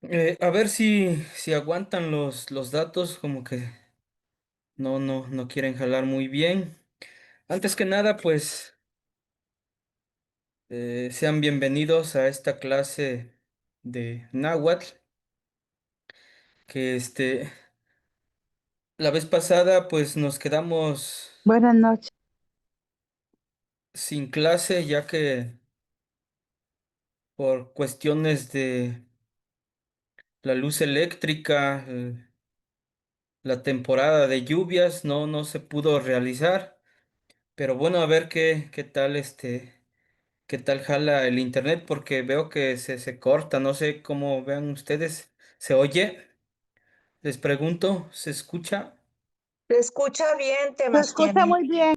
A ver si aguantan los datos, como que no quieren jalar muy bien. Antes que nada, pues sean bienvenidos a esta clase de náhuatl, que la vez pasada pues nos quedamos Buenas noches. sin clase, ya que por cuestiones de la luz eléctrica, la temporada de lluvias no se pudo realizar. Pero bueno, a ver qué tal qué tal jala el internet, porque veo que se corta, no sé cómo vean ustedes. ¿Se oye? Les pregunto, ¿se escucha? Se escucha bien, Se escucha Temastiani. muy bien.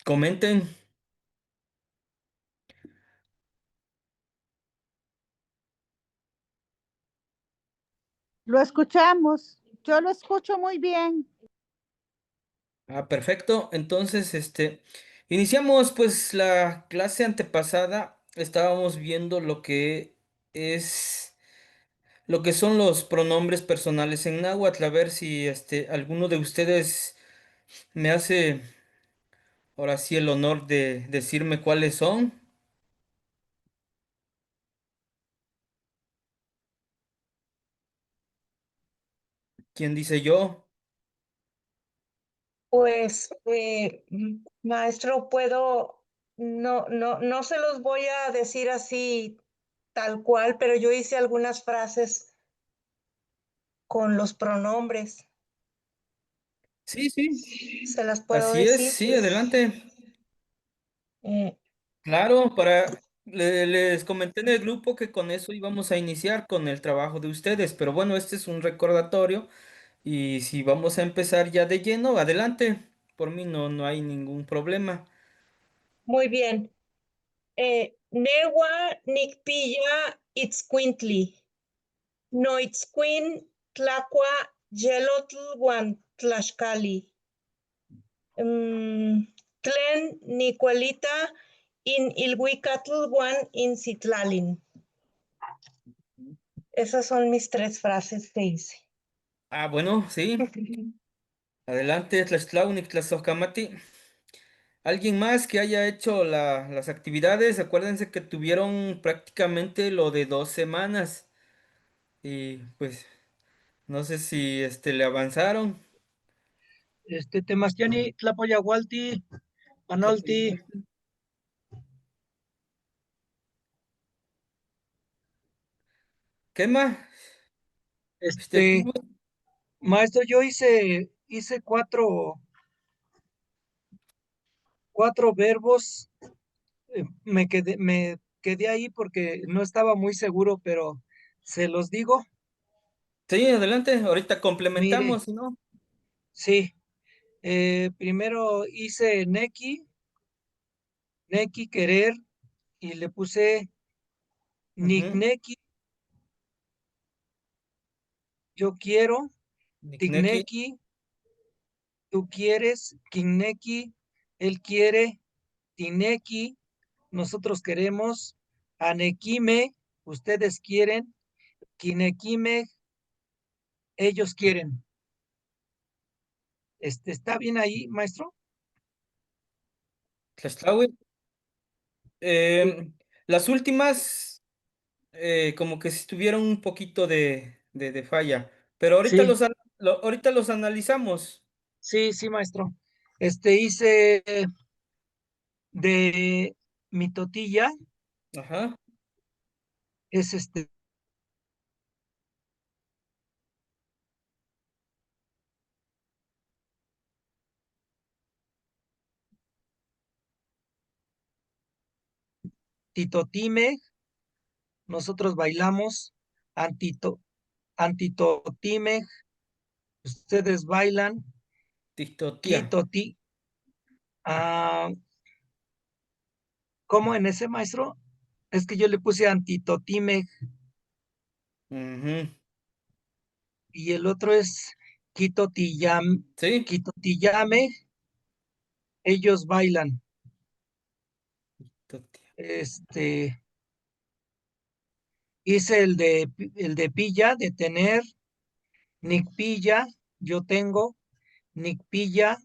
Comenten. Lo escuchamos. Yo lo escucho muy bien. Ah, perfecto. Entonces, iniciamos pues la clase antepasada. Estábamos viendo es, lo que son los pronombres personales en náhuatl. A ver si alguno de ustedes me hace ahora sí el honor de decirme cuáles son. ¿Quién dice yo? Pues, maestro, no se los voy a decir así tal cual, pero yo hice algunas frases con los pronombres. Sí, sí, Se las puedo así es, decir. sí, adelante. Eh, Claro, les comenté en el grupo que con eso íbamos a iniciar con el trabajo de ustedes, pero bueno, este es un recordatorio y si vamos a empezar ya de lleno, adelante. Por mí no hay ningún problema. muy bien. Newa Nikpilla Itzcuintli. Noitzcuin Tlacua Yelotl Guan Tlaxcali. Tlen Nicuelita in Ilhuicatl Guan in Citlalin. Esas son mis tres frases que hice. Ah, bueno, sí, adelante, Tlaxtlahuac, Tlaxocamati. ¿Alguien más que haya hecho las actividades? Acuérdense que tuvieron prácticamente lo de 2 semanas y pues no sé si le avanzaron. Temastiani, Tlapoyahualti, Panolti, ¿Qué más? este, Tú, maestro, yo hice cuatro verbos, me quedé ahí porque no estaba muy seguro, pero se los digo. sí, adelante, ahorita Mire, complementamos, ¿no? sí, primero hice neki querer, y le puse Ujú. nikneki, yo quiero, Nikneki, tigneki, tú quieres, kinneki, él quiere, tineki, nosotros queremos, Anequime, ustedes quieren, Kinequime, ellos quieren. ¿Está bien ahí, maestro? Tlaxtlahui. Sí, Las últimas, como que si tuvieron un poquito de falla, pero ahorita sí, ahorita los analizamos. sí, sí, maestro. Hice de mi totilla, Ajá, es titotime, nosotros bailamos, antito, antitotime, ustedes bailan, Tixtotía. kitoti, ah, ¿cómo en ese, maestro? Es que yo le puse antitotime Ujú. y el otro es Quitotiyam, Sí, Quitotiyame, ellos bailan. Totia. Hice el de pilla, de tener, Nick pilla, yo tengo, Nick pilla,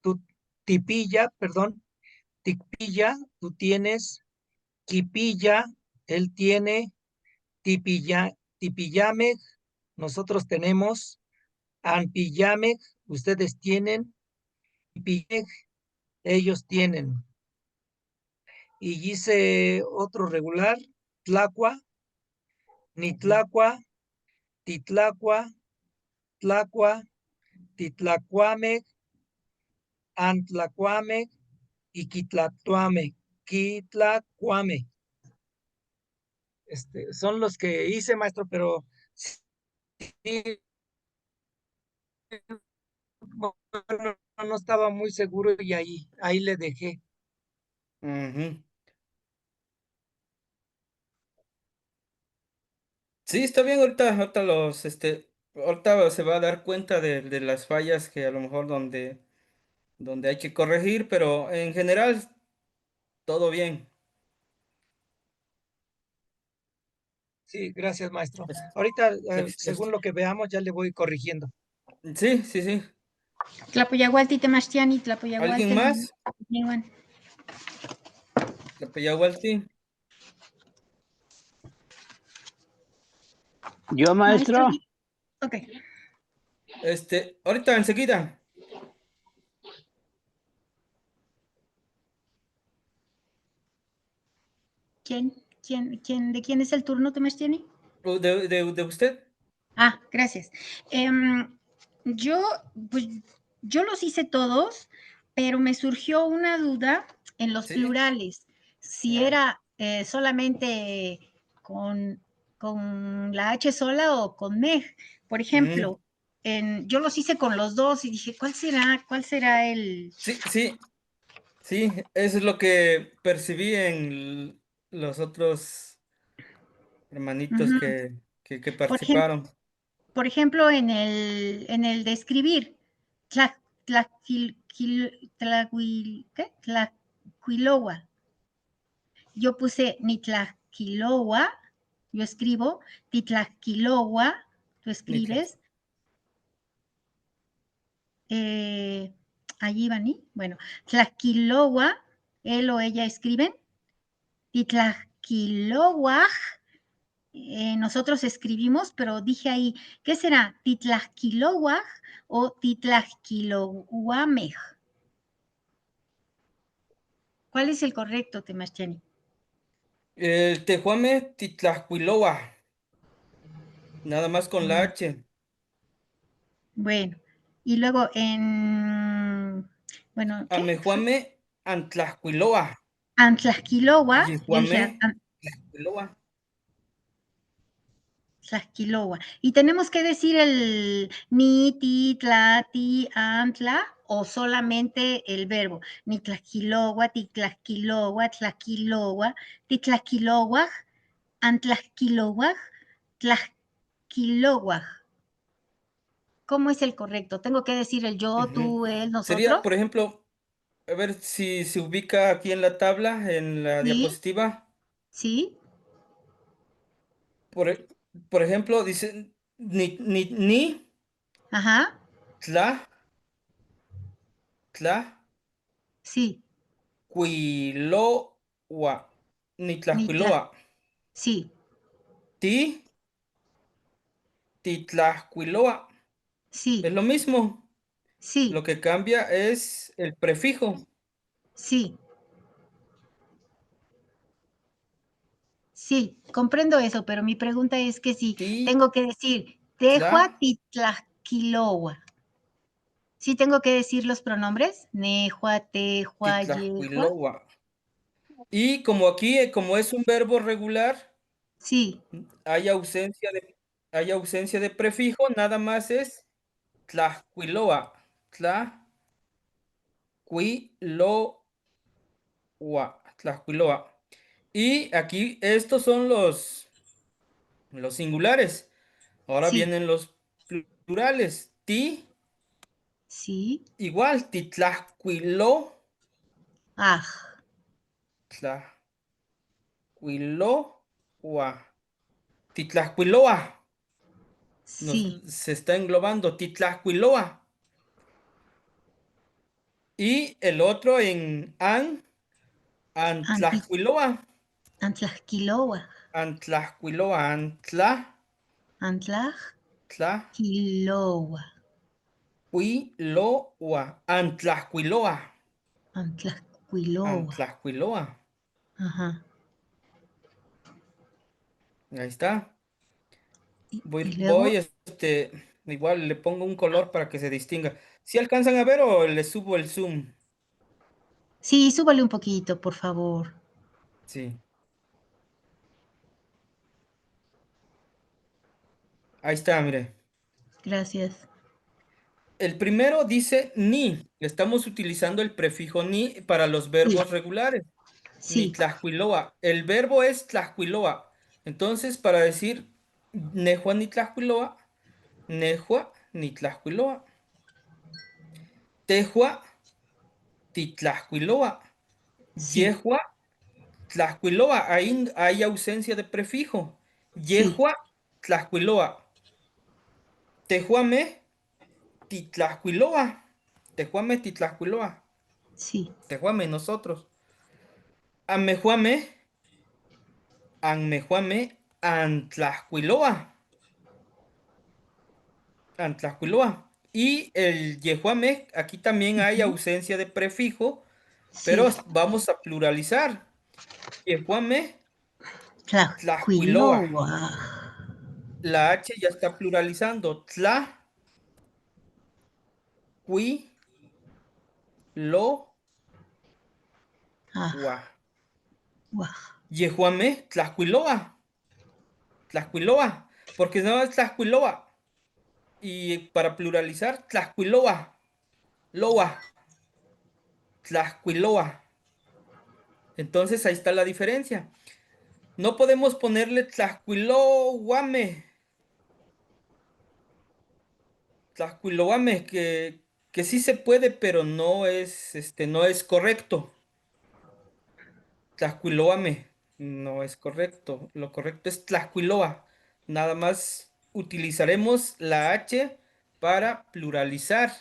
tú, tipilla, perdón, ticpilla, tú tienes, quipilla, él tiene, tipillame, nosotros tenemos, anpillame, ustedes tienen, tipille, ellos tienen. Y hice otro regular, tlacua, nitlacua, titlacua, tlacua, titlacuame, antlacuame y quitlacuame. Son los que hice, maestro, pero sí, bueno, no estaba muy seguro y ahí le dejé. Ujú. Sí, está bien, ahorita se va a dar cuenta de las fallas que a lo mejor donde hay que corregir, pero en general todo bien. Sí, gracias, maestro. Es- Ahorita, es- según lo que veamos, ya le voy corrigiendo. sí, sí, sí. Tlapoyahualti Temachtiani, Tlapoyahualti ¿Alguien más? Niwan. Tlapeyahualti. Yo, Maestro, maestro, ok. Ahorita enseguida. ¿De quién es el turno, Temachtiani? ¿De usted? Ah, gracias. Yo, pues, yo los hice todos, pero me surgió una duda en los Sí. plurales. Si Ah, era solamente con, con la H sola o con meg. Por mm, ejemplo, yo los hice con los dos y dije, ¿cuál será? ¿Cuál será el? sí, sí, sí. Eso es lo que percibí en los otros hermanitos Ujú. que Por ejemplo, participaron. en el de escribir, ¿qué? Tlaquilowa. Yo puse Nitlaquilowa, yo escribo, Titlaquilowa, tú Nitla. escribes, allí van, bueno, Tlaquilowa, él o ella escriben, Titlaquilowa, nosotros escribimos, pero dije ahí, ¿qué será? ¿Titlaquilowaj o Titlaquilowamej? ¿Cuál es el correcto, Temacheni? El Tehuame Titlahcuiloa, nada más con la H. Bueno, y luego bueno, ¿qué? Amejuame Antlahcuiloa. Antlaquilowa, yo dije Yihuame Tlaxcuiloa. Tlaquilowa. Y tenemos que decir el ni, ti, tla, ti, antla, o solamente el verbo. Ni tlaquilowa, ti tlaquilowa, tlaquilowa, ti tlaquilowa, antlaquilowa, tlaquilowa. ¿Cómo es el correcto? ¿Tengo que decir el yo, Ujú. tú, él, Sería, nosotros? por ejemplo, a ver si se ubica aquí en la tabla, en la Sí, diapositiva. sí, Por, e- por ejemplo, dice ni, ajá, tla, tla, sí, cuiloa. Ni ni tla, tlaxcuiloa. sí, Ti, titlaxcuiloa. Es sí, lo mismo. sí, Lo que cambia es el prefijo. sí. Sí, comprendo eso, pero mi pregunta es que si Ti, tengo que decir tla, Tehua Titlaquilowa, ¿sí tengo que decir los pronombres? Nejua, Tehua, Yehua. titlaxcuiloa. Y como aquí, como es un verbo regular, Sí, hay ausencia hay ausencia de prefijo, nada más es tlaxcuiloa. Tlaxcuiloa. Tlaxcuiloa. Y aquí estos son los singulares. Ahora sí, vienen los plurales. Ti, sí, igual, titlaxcuilo. Aj. Tlahuiloa. Titlahcuiloa. Sí. Se está englobando. Titlahcuiloa. Y el otro en Antl, Antlahcuiloa. Antlajquiloa. Antlahcuiloa. Antlajquiloa. Tlahuiloa. Antlahcuiloa. Antlajquiloa. Antlahcuiloa. Ajá. Ahí está. Y Voy, luego, igual le pongo un color para que se distinga. ¿Si alcanzan a ver o le subo el zoom? sí, súbale un poquito, por favor. Sí. Ahí está, mire. Gracias. El primero dice ni. Estamos utilizando el prefijo ni para los Sí, verbos regulares. Ni sí, tlahuiloa. El verbo es tlahuiloa. Entonces, para decir nehua ni tlahuiloa, nehua ni tlahuiloa. Tehua titlahuiloa. sí, Yehua tlahuiloa. Ahí hay ausencia de prefijo. sí, Yehua tlahuiloa. Tehuame titlahuiloa. Tehuame titlahuiloa. sí, Tehuame nosotros. Amejuame. Anmejuame Antlahcuiloa. Antlahcuiloa. Y el yehuame, aquí también hay ujú, ausencia de prefijo, pero sí. vamos a pluralizar. Yehuame Tlahcuiloa. Tlajquiloa. La H ya está pluralizando. Tlahuiloa. Ah, guau. Yehuame Tlahcuiloa. Tlahcuiloa. Porque no es Tlahcuiloa. Y para pluralizar, Tlahcuiloa. Loa. Tlahcuiloa. Entonces ahí está la diferencia. No podemos ponerle Tlahcuiloame. Tlahcuiloame, que sí se puede, pero no es correcto. Tlahcuiloame no es correcto. Lo correcto es Tlahcuiloa. Nada más utilizaremos la H para pluralizar.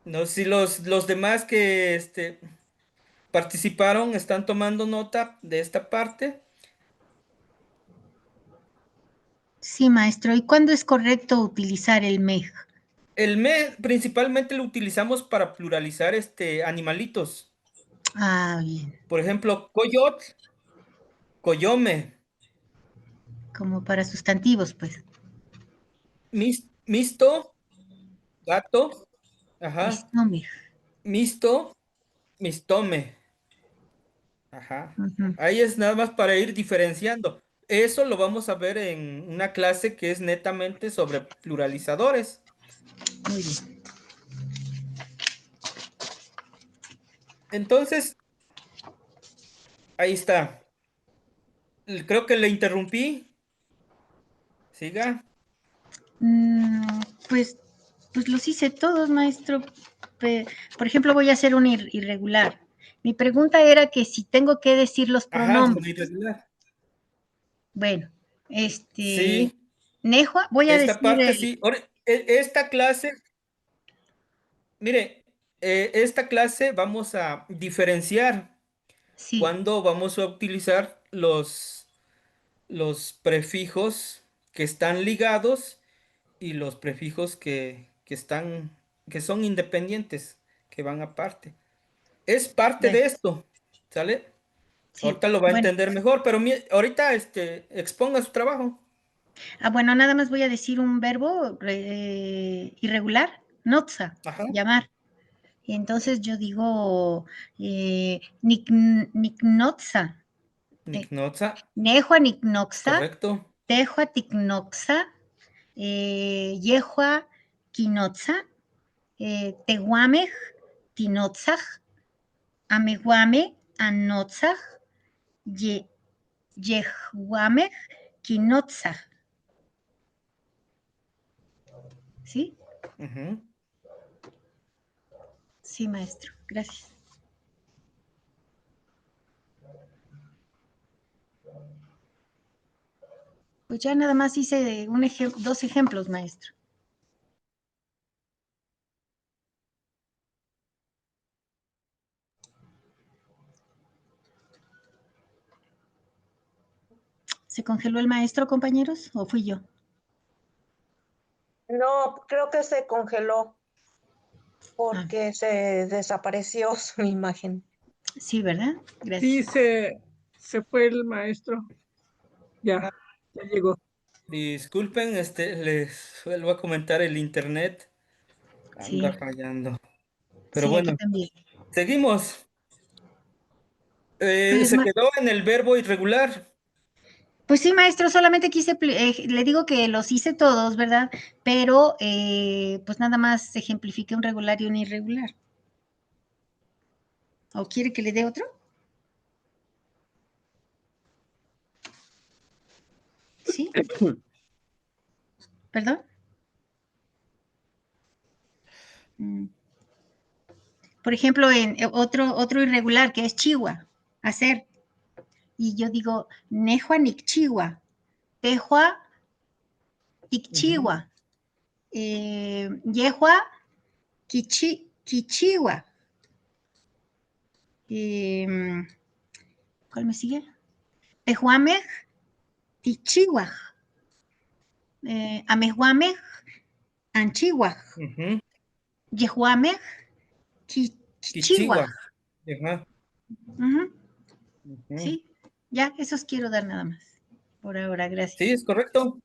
No sé si los demás que participaron están tomando nota de esta parte. Sí, maestro. ¿Y cuándo es correcto utilizar el MEG? El me principalmente lo utilizamos para pluralizar animalitos. Ah, bien. Por ejemplo, coyot, coyome, Como para sustantivos, pues. misto, gato, ajá, Listo, MEG. misto, mistome, ajá. Ujú, Ahí es nada más para ir diferenciando. Eso lo vamos a ver en una clase que es netamente sobre pluralizadores. muy bien. Entonces, ahí está. Creo que le interrumpí. Siga. Mm, pues, pues los hice todos, maestro. Por ejemplo, voy a hacer un irregular. Mi pregunta era que si tengo que decir los Ajá, es un pronombres. irregular. Bueno, Sí, Nejua, voy a esta decir parte el, sí. Esta clase. Mire, esta clase vamos a diferenciar sí, cuando vamos a utilizar los prefijos que están ligados y los prefijos que son independientes, que van aparte. Es parte bueno, de esto, ¿sale? sí, Ahorita lo va a bueno. entender mejor, pero ahorita exponga su trabajo. Bueno, nada más voy a decir un verbo irregular, notza, Ajá. llamar. Y entonces yo digo niknotza, Nicknoza, nejua niknoxa, correcto. tehua tiknoxa, yehua kinotza, tehuamej tinotzaj, amehuame anotzaj, yehuamej kinotzaj. ¿Sí? Ujú. Sí, maestro. Gracias. Pues ya nada más hice dos ejemplos, maestro. ¿Se congeló el maestro, compañeros? ¿O fui yo? No, creo que se congeló Ah, porque se desapareció su imagen. sí, ¿verdad? Sí, Gracias. se fue el maestro. Ya llegó. Disculpen, les vuelvo a comentar, el internet anda Sí, fallando. Pero sí, aquí bueno, también. seguimos. Pues, Se quedó en el verbo irregular. pues sí, maestro, solamente le digo que los hice todos, ¿verdad? Pero pues nada más ejemplifiqué un regular y un irregular. ¿O quiere que le dé otro? ¿Sí? ¿Perdón? Por ejemplo, en otro irregular que es chihuahua, hacer. Y yo digo, nejua nikchiwa, tejua tikchiwa, yehua kichiwa. ¿Cuál me sigue? Tehuamej tichiwa. Amehuamej anchiwa. Ujú. Yehuamej kichiwa. Kichiwa. Ajá. Ujú. Sí, ya, esos quiero dar nada más. Por ahora, Sí, gracias. es correcto.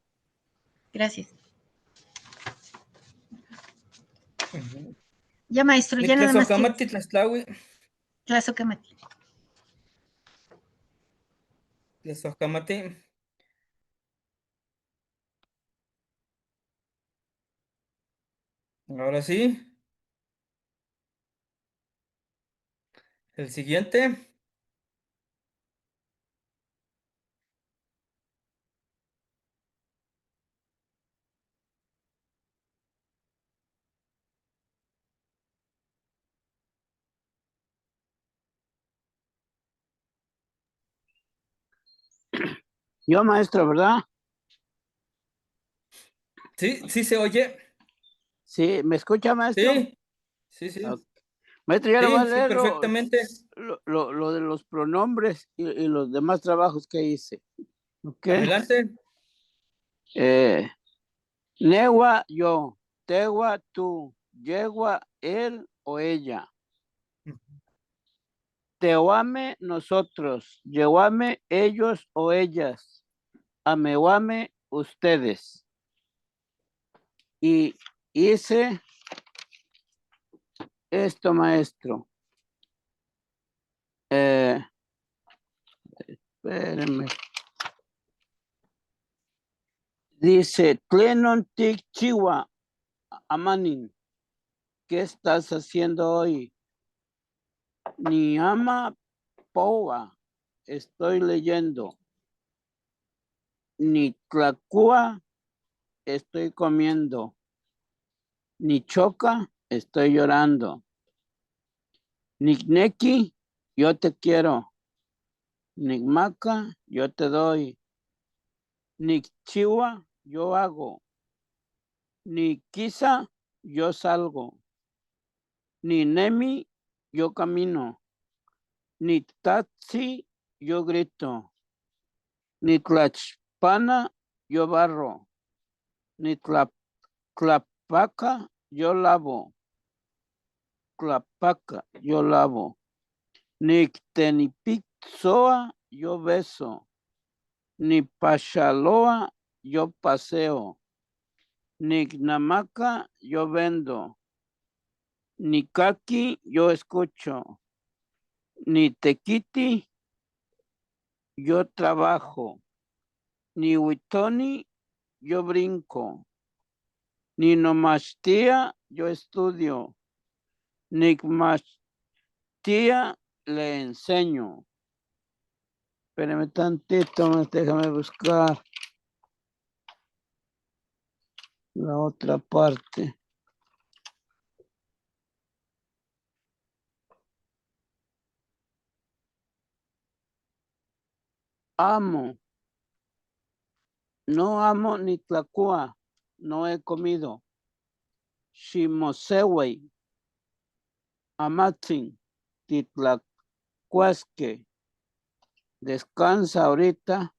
Gracias. Ujú. Ya, maestro, ya nada más quiero. Nitlazocamati, Tlaxtlahui, Tlazocamati. Tlazocamati. Ahora sí, el siguiente. Yo, maestro, ¿verdad? Sí, sí se oye. Sí, ¿me escucha, maestro? Sí, sí, sí. Ok. Maestro, ya le voy a Sí, sí, leer perfectamente. lo de los pronombres y los demás trabajos que hice. ¿Ok? Adelante. Newa, yo. Tewa, tú. Yegua, él o ella. Tewame, nosotros. Yewame, ellos o ellas. Amewame, ustedes. Y hice esto, maestro. Espérenme. Dice, Tlenon Tic Chiwa, Amanin, ¿qué estás haciendo hoy? Ni ama Poa, estoy leyendo. Ni Tlacua, estoy comiendo. Ni Choca, estoy llorando. Ni Neki, yo te quiero. Ni Maca, yo te doy. Ni Chiwa, yo hago. Ni Quizá, yo salgo. Ni Nemi, yo camino. Ni Tatsi, yo grito. Ni Tlachpana, yo barro. Ni Tlapaca, yo lavo. Tlapaca, yo lavo. Ni Tenipixoa, yo beso. Ni Pachaloa, yo paseo. Ni Namaca, yo vendo. Ni Kaki, yo escucho. Ni Tequiti, yo trabajo. Ni Huitoni, yo brinco. Ni Nomastía, yo estudio. Ni Mastía, le enseño. Espérame tantito, déjame buscar la otra parte. amo. No amo ni tlacua. No he comido. Shimosewey. Amatzin. Titlacuasque. Descansa ahorita.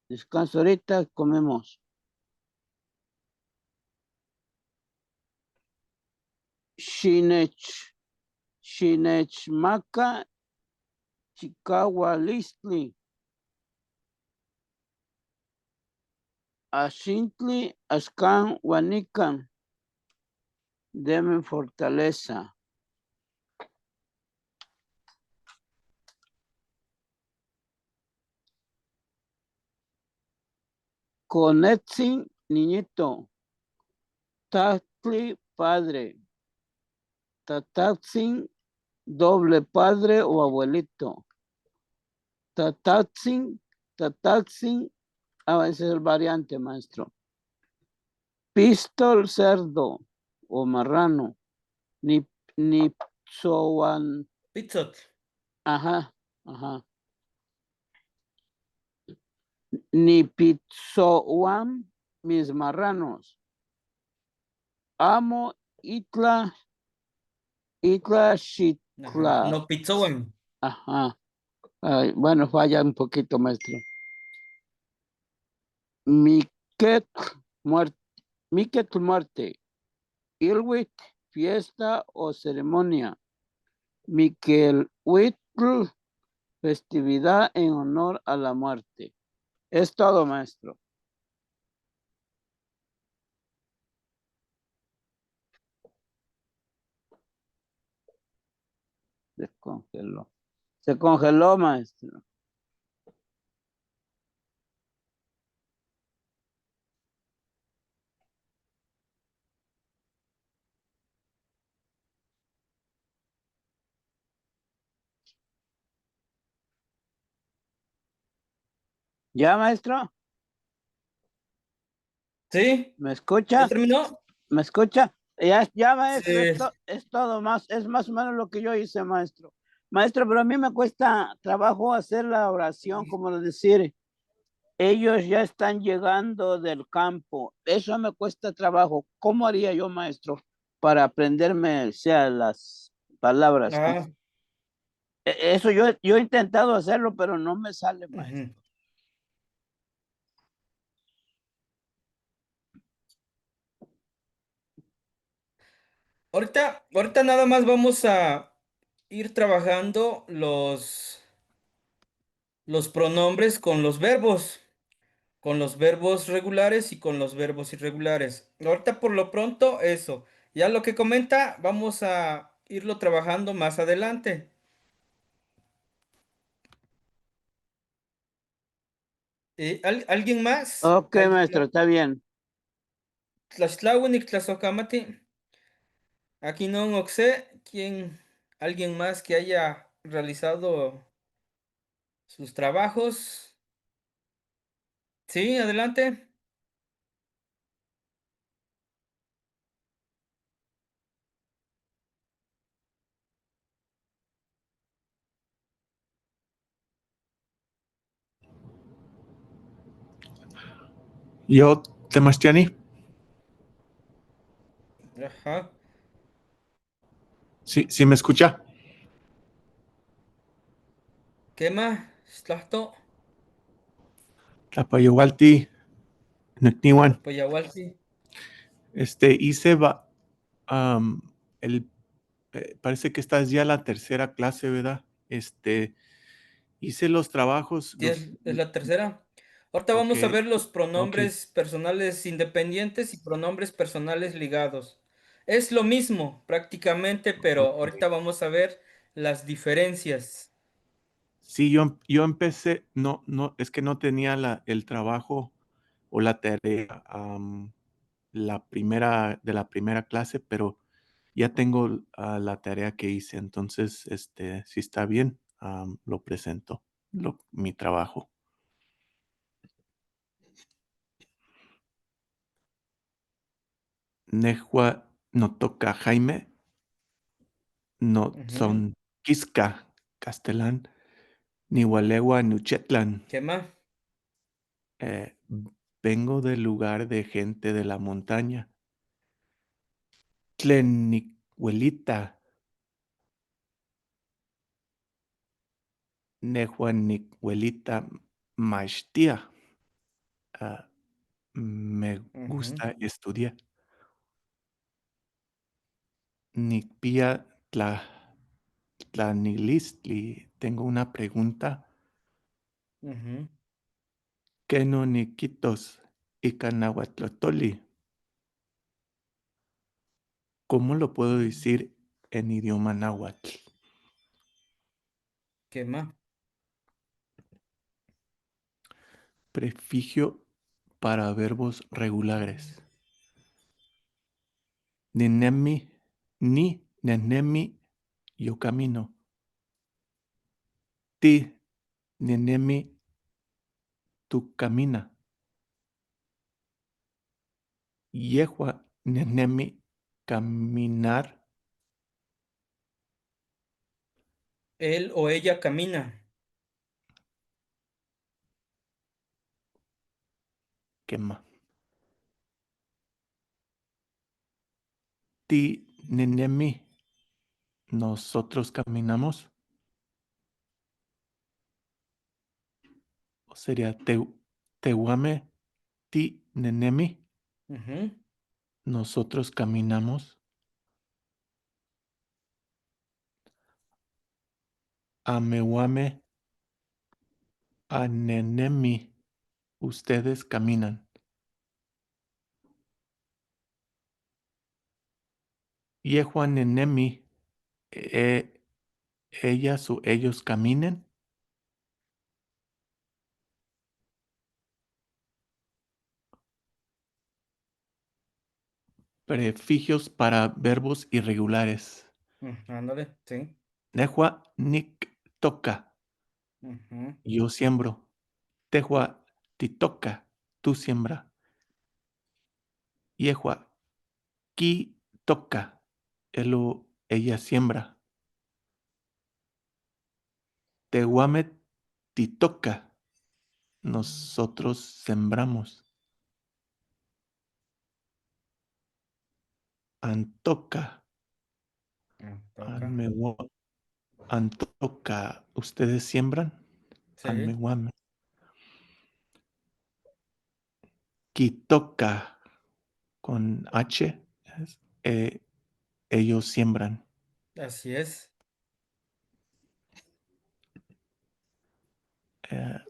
Descansa ahorita, comemos. Shinechmaka. Chicawa listli. Ashintli, Ashkan, Wanikan. Deme fortaleza. Conetzin, niñito. Tatli, padre. Tatatzin, doble padre o abuelito. Tatatzin, ese es el variante, maestro. Pistol, cerdo o marrano. Ni psoan. Pizzot. Ajá, ajá. Ni pizzoan, mis marranos. Amo itla Ajá. shitla. No pizzoan. Ajá. Ay, bueno, falla un poquito, maestro. Miquet muerte. Ilwit, fiesta o ceremonia. Miquelhuitl, festividad en honor a la muerte. Es todo, maestro. Descongeló. Se congeló, maestro. ¿Ya, maestro? ¿Sí? ¿Me ¿Ya escucha? terminó? ¿Me escucha? Ya, maestro, Sí. es todo más, es más o menos lo que yo hice, maestro. Maestro, pero a mí me cuesta trabajo hacer la oración, como decir, ellos ya están llegando del campo. Eso me cuesta trabajo. ¿Cómo haría yo, maestro, para aprenderme, sea, las palabras? Ah, Eso yo he intentado hacerlo, pero no me sale, maestro. ujú. Ahorita nada más vamos a ir trabajando los pronombres con los verbos regulares y con los verbos irregulares. Ahorita por lo pronto eso. Ya lo que comenta, vamos a irlo trabajando más adelante. ¿Alguien más? Ok, maestro, está bien. Tlaxtlahuan y Tlaxocamati. Aquí no sé alguien más que haya realizado sus trabajos. Sí, adelante. Yo, Temastiani, Ajá. sí me escucha. ¿Qué más? Tlaxto, Tlapayowalti, Necniwan. Tlapayahualti. Hice am, el, parece que esta es ya la tercera clase, ¿verdad? Hice los trabajos, Sí, es la tercera. Ahorita ok, vamos a ver los ok, pronombres personales independientes y pronombres personales ligados. Es lo mismo prácticamente, pero ahorita ok. vamos a ver las diferencias. Sí, yo empecé, no, es que no tenía el trabajo o la tarea de la primera clase, pero ya tengo la tarea que hice, entonces, si está bien, lo presento, mi trabajo. Nejua no toca Jaime, no Ujú. son Quisca, Castellán, Nihualewa Nuchetlan. ¿Qué más? Vengo del lugar de gente de la montaña. Tlenihuelita. Nehuanihuelita Mashtia. Me gusta estudiar. Nikpia Tlanilistli. Tengo una pregunta. Ujú. ¿Qué no niquitos Icanahuatlotoli? ¿Cómo lo puedo decir en idioma náhuatl? ¿Qué más? Prefijo para verbos regulares. Ninemi, ni, nenemi, yo camino. Ti, nenemi, tú camina. Yehua, nenemi, caminar. Él o ella camina. ¿Qué más? Ti, nenemi, nosotros caminamos. O sería tehuame, ti, nenemi, Ujú. nosotros caminamos. Amewame, anenemi, ustedes caminan. Yehua nenemi, ellas o ellos caminen. Prefigios para verbos irregulares. Ándale, sí. Nehua nik toca, Ujú. yo siembro. Tehua ti toca, tú siembra. Yehua ki toca, él o ella siembra. Tehuame ti toca, nosotros sembramos. Antoca, Toca. antoca, ustedes siembran. Sí. Anmehuame. Quitoca con H, ellos siembran. Así es.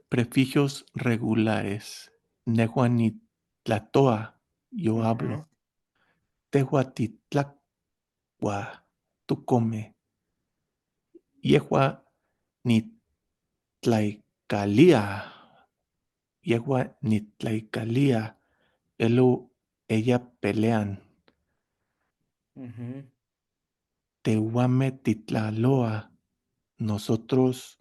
Prefigios regulares. Nehuanitlatoa, yo Ujú. hablo. Tehuatitlacua, tú come. Yehua nitlaicalia. Yehua nitlaicalia. Ella pelean. Ujú. Tehuame titlaloa. Nosotros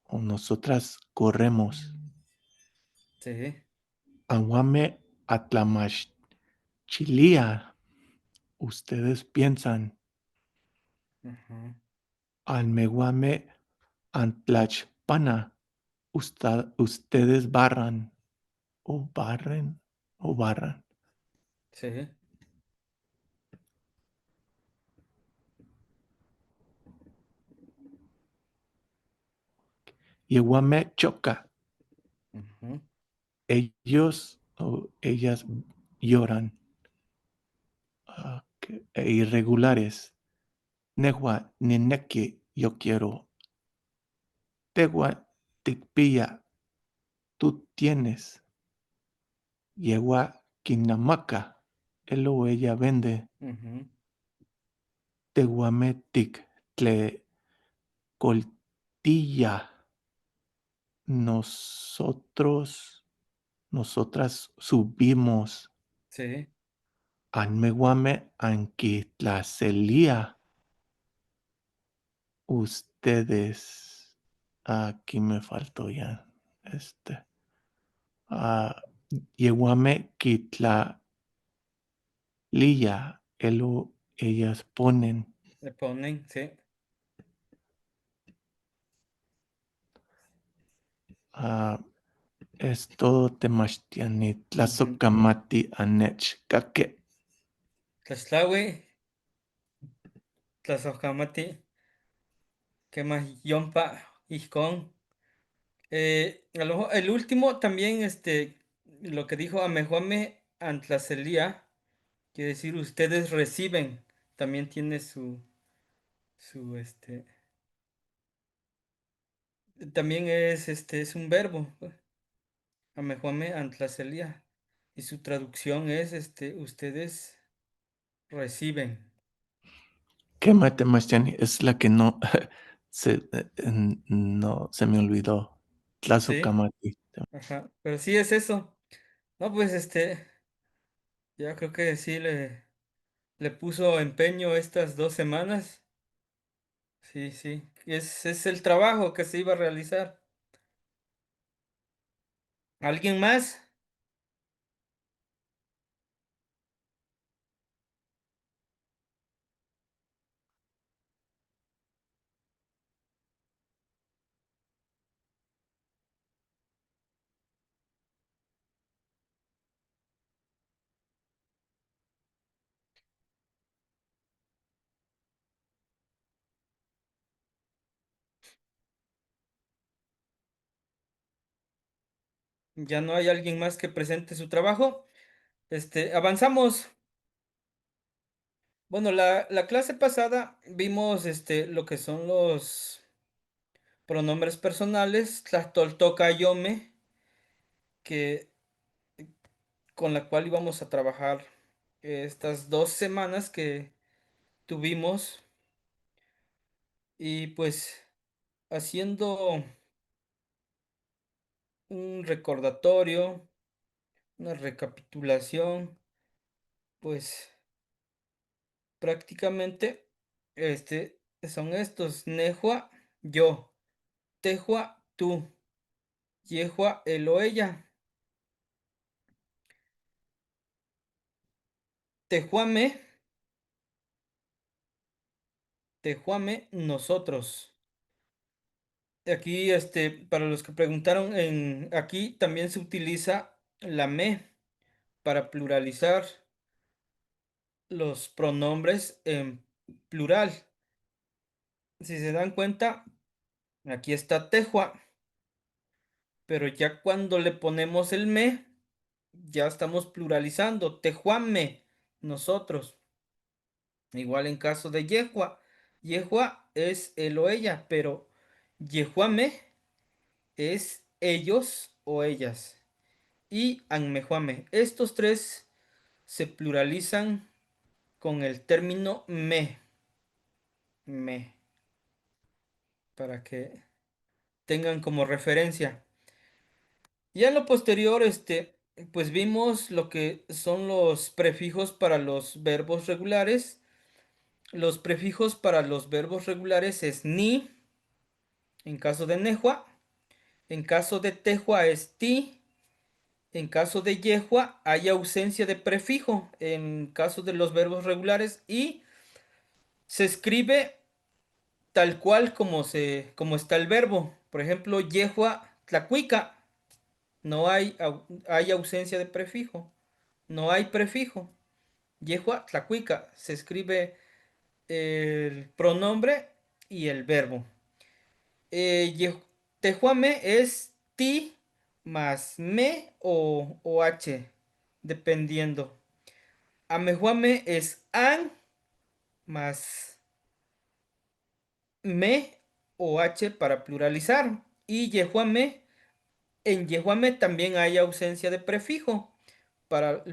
o nosotras corremos. Sí. Anhuame atlamachchilia. Ustedes piensan. Ujú. Almeguame antlachpana. Ustedes barran. O barren. O barran. Sí. Yeguame choca. Ujú. Ellos o ellas lloran. Irregulares. Nehua nineki yo quiero. Tegua tikpilla. Tú tienes. Yegua kinamaka. Él o ella vende. Ujú. Teguametic tle coltilla. Nosotras subimos. Sí. Anmeguame anquitlacelia. Ustedes. Aquí me faltó ya. Yeguame quitlalilla. Él o ellas ponen. Le ponen, sí. Ah, esto temachtiani tlazokamati anech kake. Tlaxtlahui, Tlazohkamati, ¿qué más? Yompa, Ijkon. A lo mejor el último también, lo que dijo Amejuame Antlacelia, quiere decir ustedes reciben, también tiene su, también es un verbo, Amejuame Antlacelia, y su traducción es, ustedes reciben. ¿Qué temachtiani? Es la que no no se me olvidó. Sí, Tlazokamati. ajá, pero sí es eso. No, pues, ya creo que sí le puso empeño estas 2 semanas. Sí, sí, es el trabajo que se iba a realizar. ¿Alguien más? ¿Ya no hay alguien más que presente su trabajo? Avanzamos. Bueno, la clase pasada vimos lo que son los pronombres personales, Tlachtoltoca Yome, que con la cual íbamos a trabajar estas 2 semanas que tuvimos. Y pues haciendo un recordatorio, una recapitulación, pues prácticamente son estos: Nejua, yo; Tejua, tú; Yehua, él o ella; Tejuame, Tejuame, nosotros. Aquí, para los que preguntaron, aquí también se utiliza la me para pluralizar los pronombres en plural. Si se dan cuenta, aquí está Tejua, pero ya cuando le ponemos el me, ya estamos pluralizando. Tejuame, nosotros. Igual en caso de Yehua. Yehua es él o ella, pero Yehuame es ellos o ellas. Y Anmejuame. Estos tres se pluralizan con el término me. Me. Para que tengan como referencia. Ya en lo posterior, pues vimos lo que son los prefijos para los verbos regulares. Los prefijos para los verbos regulares es ni, en caso de Nejua; en caso de Tejua es ti; en caso de Yehua hay ausencia de prefijo en caso de los verbos regulares, y se escribe tal cual como está el verbo. Por ejemplo, Yehua Tlacuica, no hay ausencia de prefijo, no hay prefijo. Yehua Tlacuica, se escribe el pronombre y el verbo. Tejuame es ti más me o h, dependiendo. Amejuame es an más me o h para pluralizar. Y yejuame, en yejuame también hay ausencia de prefijo. Para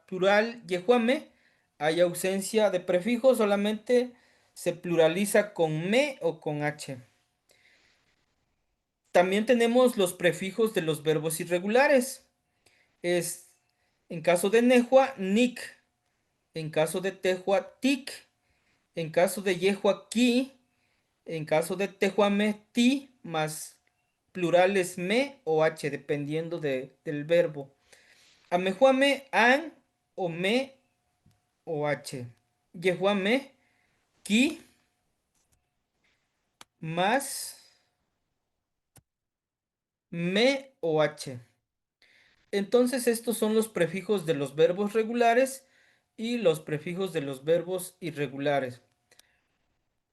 plural yejuame hay ausencia de prefijo, solamente se pluraliza con me o con h. También tenemos los prefijos de los verbos irregulares. Es en caso de Nejua, Nik; en caso de Tejua, Tik; en caso de Yehua, Ki; en caso de Tejuame, Ti, más plurales me o h, dependiendo del verbo. Amejuame, An o me o h. Yehuame, Ki, más me o h. Entonces estos son los prefijos de los verbos regulares y los prefijos de los verbos irregulares.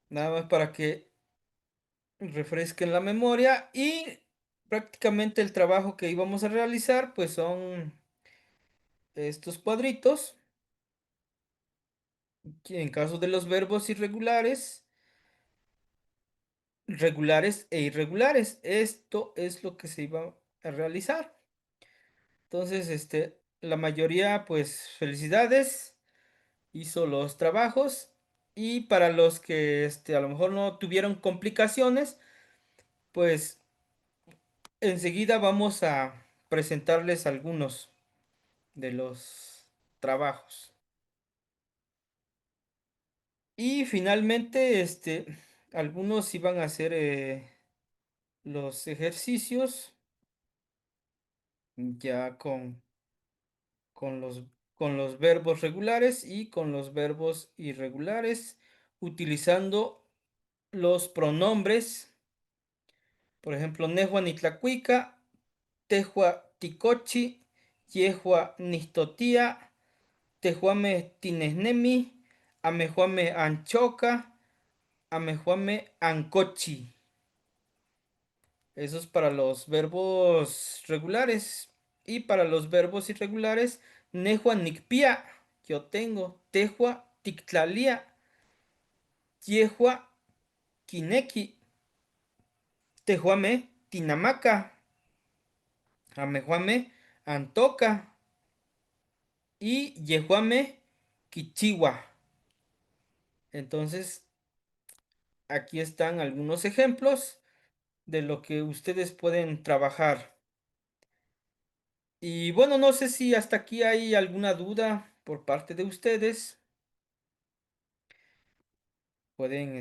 Nada más para que refresquen la memoria y prácticamente el trabajo que íbamos a realizar pues son estos cuadritos. Que en caso de los verbos irregulares, regulares e irregulares, esto es lo que se iba a realizar. Entonces, la mayoría, pues felicidades, hizo los trabajos y para los que, a lo mejor no tuvieron complicaciones, pues enseguida vamos a presentarles algunos de los trabajos. Y finalmente, algunos iban a hacer los ejercicios ya con los, con los verbos regulares y con los verbos irregulares, utilizando los pronombres, por ejemplo, Nehua Nitlacuica, Tehua Ticochi, Yehua Nistotia, Tehuame Tinesnemi, Amejuame Anchoca, Amejuame Ancochi. Eso es para los verbos regulares. Y para los verbos irregulares, Nehua Nicpia, yo tengo. Tehua Tictlalia, Yehua Kineki, Tehuame Tinamaca, Amejuame Antoca y Yehuame Kichiwa. Entonces, aquí están algunos ejemplos de lo que ustedes pueden trabajar. Y bueno, no sé si hasta aquí hay alguna duda por parte de ustedes. Pueden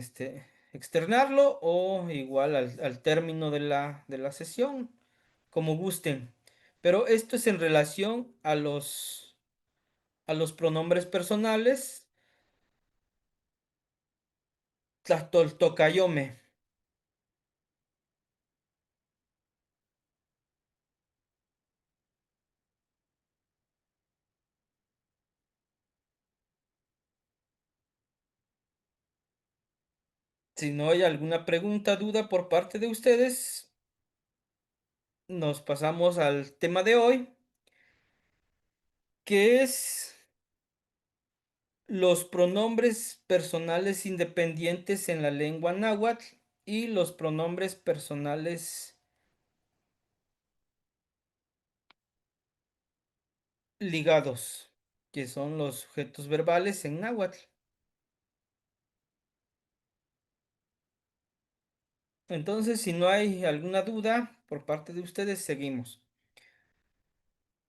externarlo o igual al término de la sesión, como gusten. Pero esto es en relación a los pronombres personales. Tlahtoltocayome. Si no hay alguna pregunta, duda por parte de ustedes, nos pasamos al tema de hoy, que es los pronombres personales independientes en la lengua náhuatl y los pronombres personales ligados, que son los sujetos verbales en náhuatl. Entonces, si no hay alguna duda por parte de ustedes, seguimos.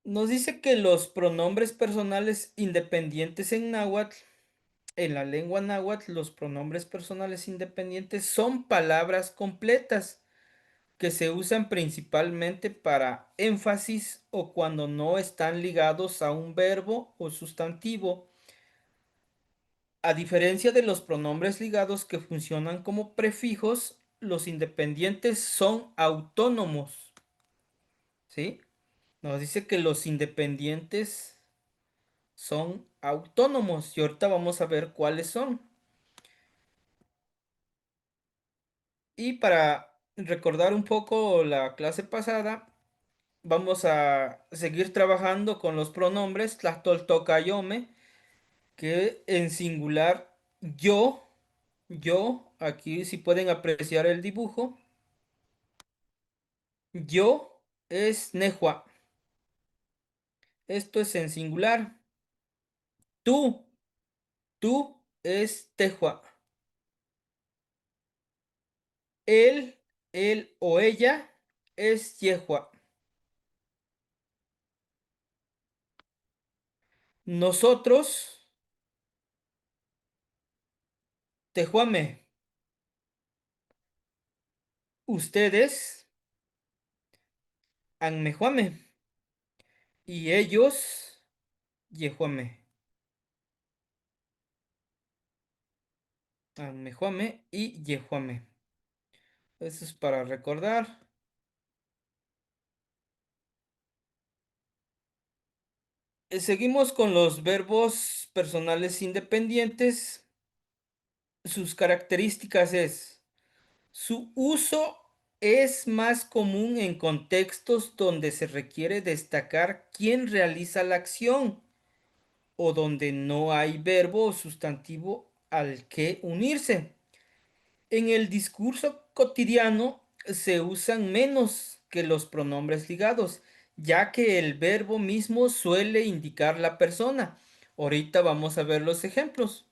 Nos dice que los pronombres personales independientes en náhuatl, en la lengua náhuatl, los pronombres personales independientes son palabras completas que se usan principalmente para énfasis o cuando no están ligados a un verbo o sustantivo. A diferencia de los pronombres ligados que funcionan como prefijos, los independientes son autónomos. ¿Sí? Nos dice que los independientes son autónomos y ahorita vamos a ver cuáles son. Y para recordar un poco la clase pasada, vamos a seguir trabajando con los pronombres tlahtoltocayome, que en singular yo, aquí si pueden apreciar el dibujo, yo es nehua. Esto es en singular. Tú, tú es tehua. Él, él o ella es yehua. Nosotros, tehuame. Ustedes, anmejuame. Y ellos, yehuame. Anmejuame y yehuame. Eso es para recordar. Seguimos con los verbos personales independientes. Sus características es, su uso es más común en contextos donde se requiere destacar quién realiza la acción o donde no hay verbo o sustantivo al que unirse. En el discurso cotidiano se usan menos que los pronombres ligados, ya que el verbo mismo suele indicar la persona. Ahorita vamos a ver los ejemplos.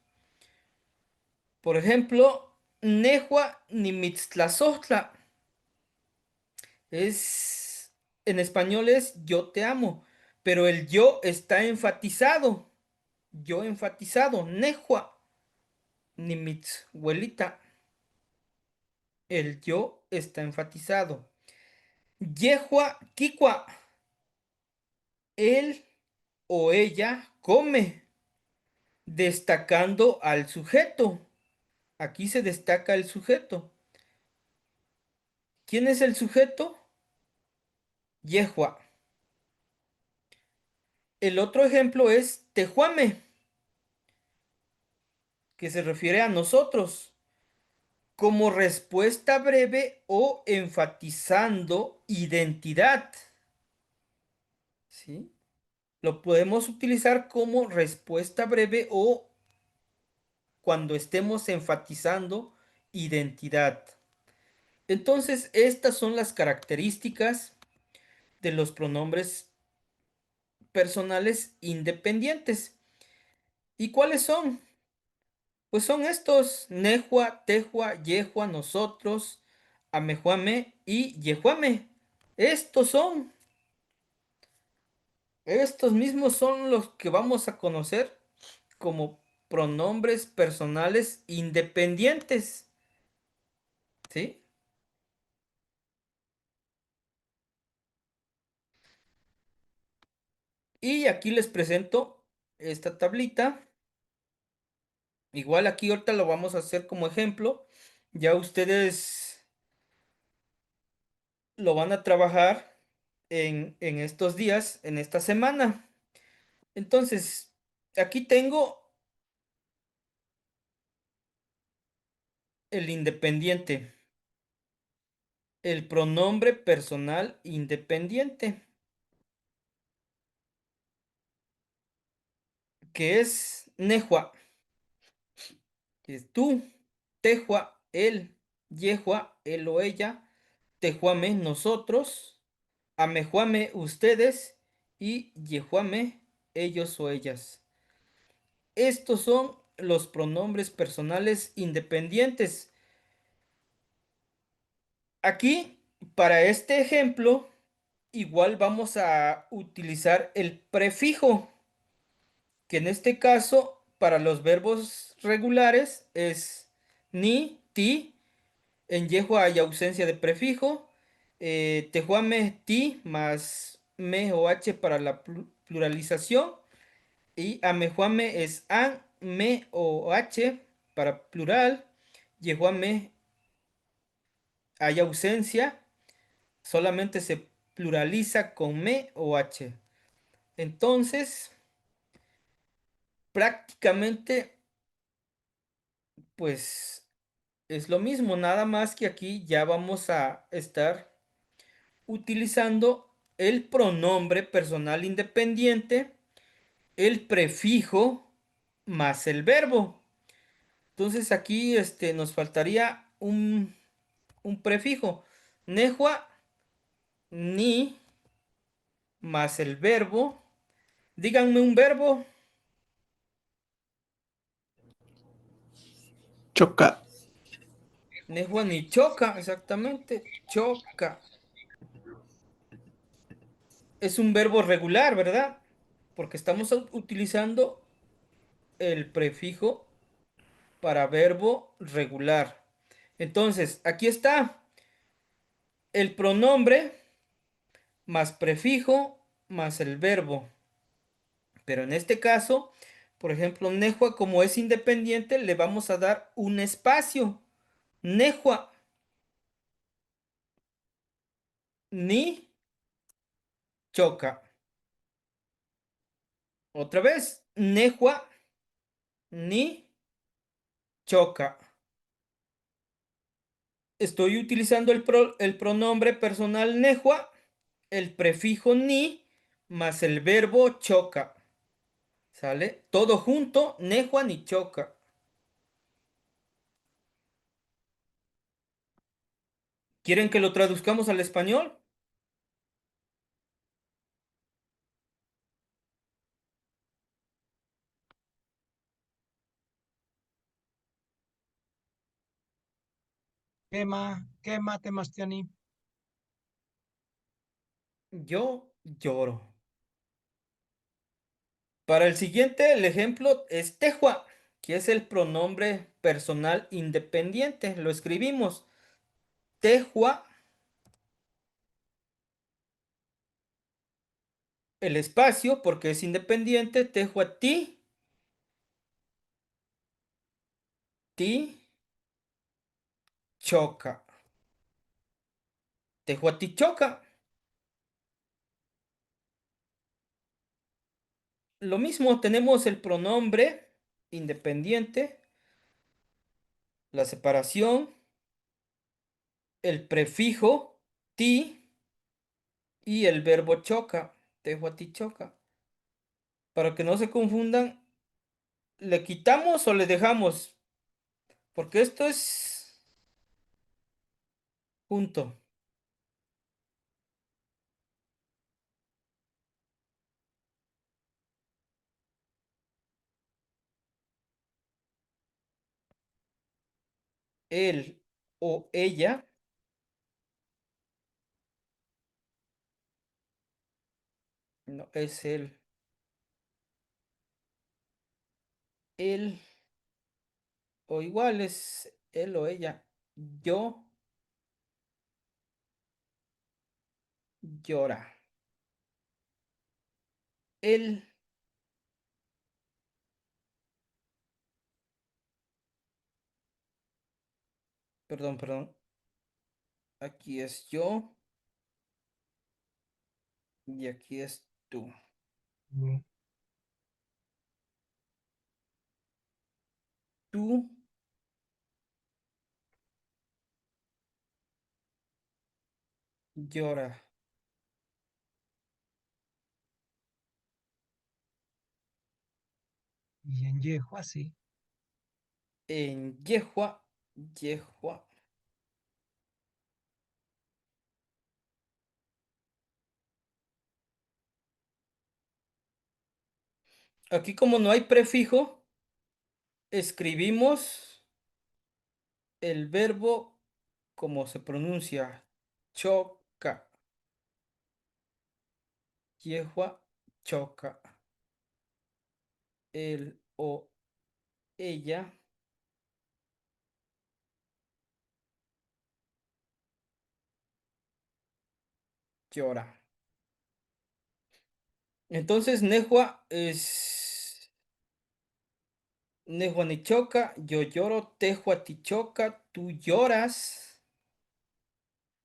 Por ejemplo, Nehua Nimitztlazotla es, en español es yo te amo, pero el yo está enfatizado. Yo enfatizado, Nehua Nimitzhuelita. El yo está enfatizado. Yehua Kikwa. Él o ella come, destacando al sujeto. Aquí se destaca el sujeto. ¿Quién es el sujeto? Yehua. El otro ejemplo es tejuame, que se refiere a nosotros, como respuesta breve o enfatizando identidad. ¿Sí? Lo podemos utilizar como respuesta breve o cuando estemos enfatizando identidad. Entonces, estas son las características de los pronombres personales independientes. ¿Y cuáles son? Pues son estos: Nehua, Tehua, Yehua, nosotros, Amejuame y Yehuame. Estos son, estos mismos son los que vamos a conocer como pronombres personales independientes. ¿Sí? Y aquí les presento esta tablita. Igual aquí ahorita lo vamos a hacer como ejemplo. Ya ustedes lo van a trabajar en estos días, en esta semana. Entonces, aquí tengo el independiente, el pronombre personal independiente, que es Nehua, que es tú, Tehua, él, Yehua, él o ella, Tejuame, nosotros, Amejuame, ustedes, y Yehuame, ellos o ellas. Estos son los pronombres personales independientes. Aquí, para este ejemplo, igual vamos a utilizar el prefijo, que en este caso, para los verbos regulares, es ni, ti. En yehua hay ausencia de prefijo. Tejuame, ti, más me o h para la pluralización. Y amejuame es an, me o h para plural. Yehuame hay ausencia, solamente se pluraliza con me o h. Entonces, prácticamente, pues es lo mismo, nada más que aquí ya vamos a estar utilizando el pronombre personal independiente, el prefijo más el verbo. Entonces aquí nos faltaría un prefijo. Nehua, ni, más el verbo. Díganme un verbo. Choca. Nehua ni choca, exactamente. Choca. Es un verbo regular, ¿verdad? Porque estamos utilizando el prefijo para verbo regular. Entonces, aquí está el pronombre más prefijo más el verbo. Pero en este caso, por ejemplo, Nehua, como es independiente, le vamos a dar un espacio. Nehua, ni choca. Otra vez, nejua ni choca. Estoy utilizando el pronombre personal nejua, el prefijo ni, más el verbo choca. ¿Sale? Todo junto, nejua ni choca. ¿Quieren que lo traduzcamos al español? ¿Qué mate Mastiani? Yo lloro. Para el siguiente, el ejemplo es tejua, que es el pronombre personal independiente. Lo escribimos. Tejua, el espacio, porque es independiente. Tejua ti, ti, choca. Tejua ti choca. Lo mismo, tenemos el pronombre independiente, la separación, el prefijo ti y el verbo choca. Tejua ti choca. Para que no se confundan, ¿le quitamos o le dejamos? Porque esto es junto. Él o ella, no es él. Él o igual es él o ella. Yo llora. Él, perdón. Aquí es yo y aquí es tú. Mm, Tú llora. Y en Yehua, sí. En yehua, yehua. Aquí como no hay prefijo, escribimos el verbo como se pronuncia. Choca. Yehua, choca. Él o ella llora. Entonces, Nejua es Nejua ni choca, yo lloro, Tejua ti choca, tú lloras.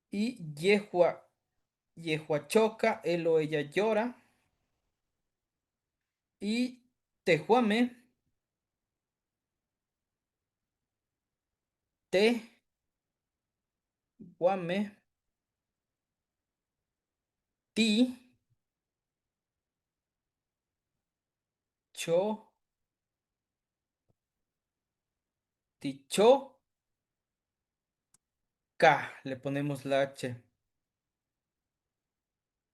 Y Yehua, Yehua choca, él o ella llora. Y Tejuame, Tejuame, ti, cho, ti cho, ca. Le ponemos la H.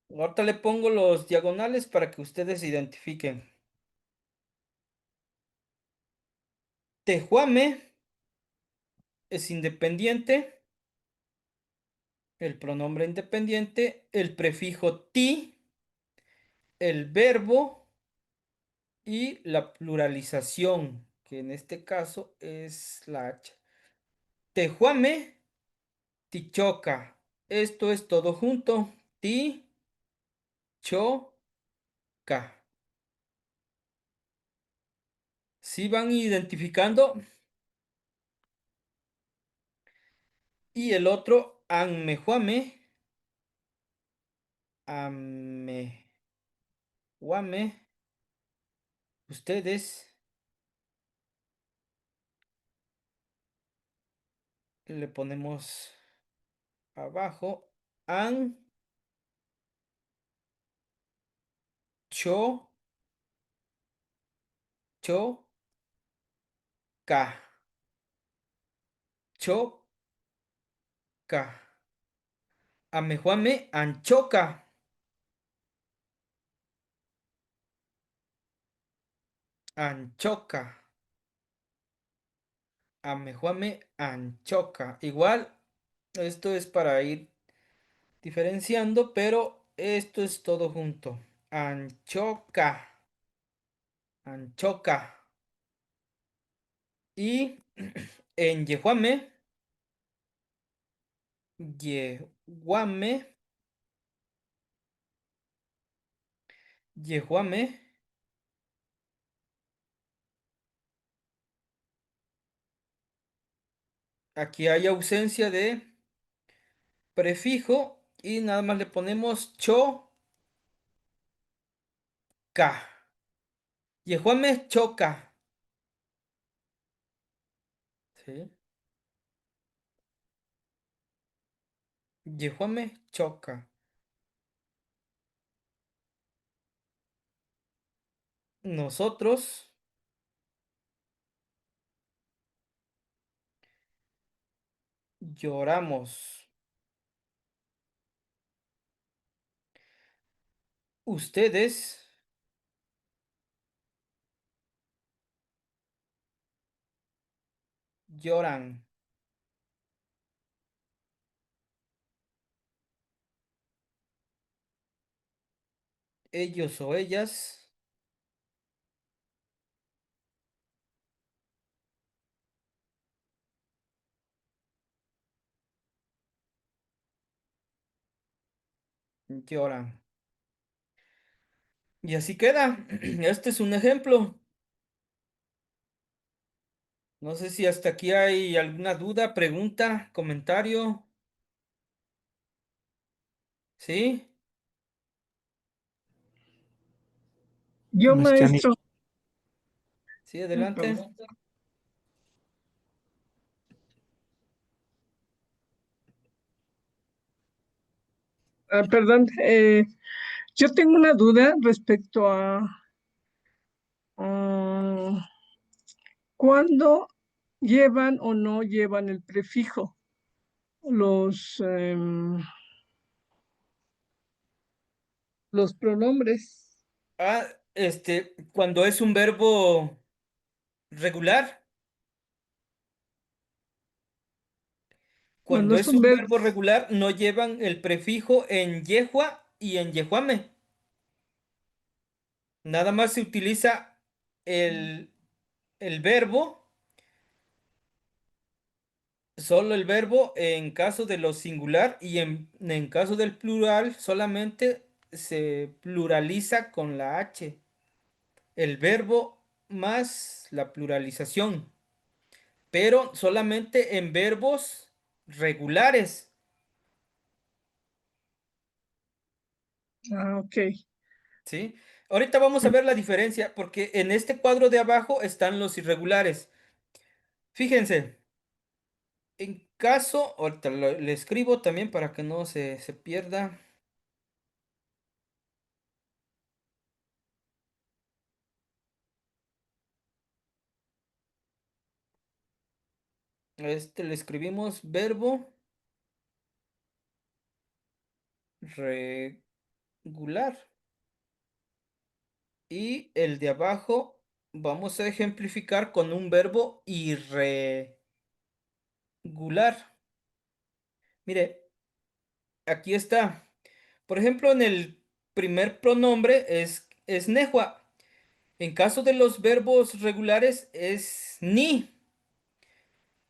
Ahorita le pongo los diagonales para que ustedes identifiquen. Tejuame es independiente, el pronombre independiente, el prefijo ti, el verbo y la pluralización, que en este caso es la H. Tejuame, tichoca. Esto es todo junto. Ti, cho, ca. ¿Sí van identificando? Y el otro, anmejuame, amejuame, Ustedes le ponemos abajo han cho choca. Choca. Amejuame anchoca. Anchoca. Amejuame anchoca. Igual, esto es para ir diferenciando, pero esto es todo junto. Anchoca. Anchoca. Y en yejuame, yeguame, yejuame, aquí hay ausencia de prefijo y nada más le ponemos choca. Yejuame choca. ¿Sí? Yejuame choca. Nosotros lloramos. Ustedes lloran. Ellos o ellas lloran. Y así queda. Este es un ejemplo. No sé si hasta aquí hay alguna duda, pregunta, comentario. ¿Sí? Yo, maestro, Sí, ay, adelante. perdón. Perdón, yo tengo una duda respecto a cuándo llevan o no llevan el prefijo los, los pronombres. Ah, cuando es un verbo regular, Cuando cuando es es un un verbo, verbo regular, no llevan el prefijo en yehua y en yehuame. Nada más se utiliza el, el verbo, solo el verbo en caso de lo singular y en caso del plural solamente se pluraliza con la H. El verbo más la pluralización, pero solamente en verbos regulares. ok. ¿Sí? Ahorita vamos a ver la diferencia porque en este cuadro de abajo están los irregulares. Fíjense, en caso, ahorita le escribo también para que no se pierda. Le escribimos verbo regular. Y el de abajo vamos a ejemplificar con un verbo irregular. Mire, aquí está. Por ejemplo, en el primer pronombre es nehua. En caso de los verbos regulares es ni,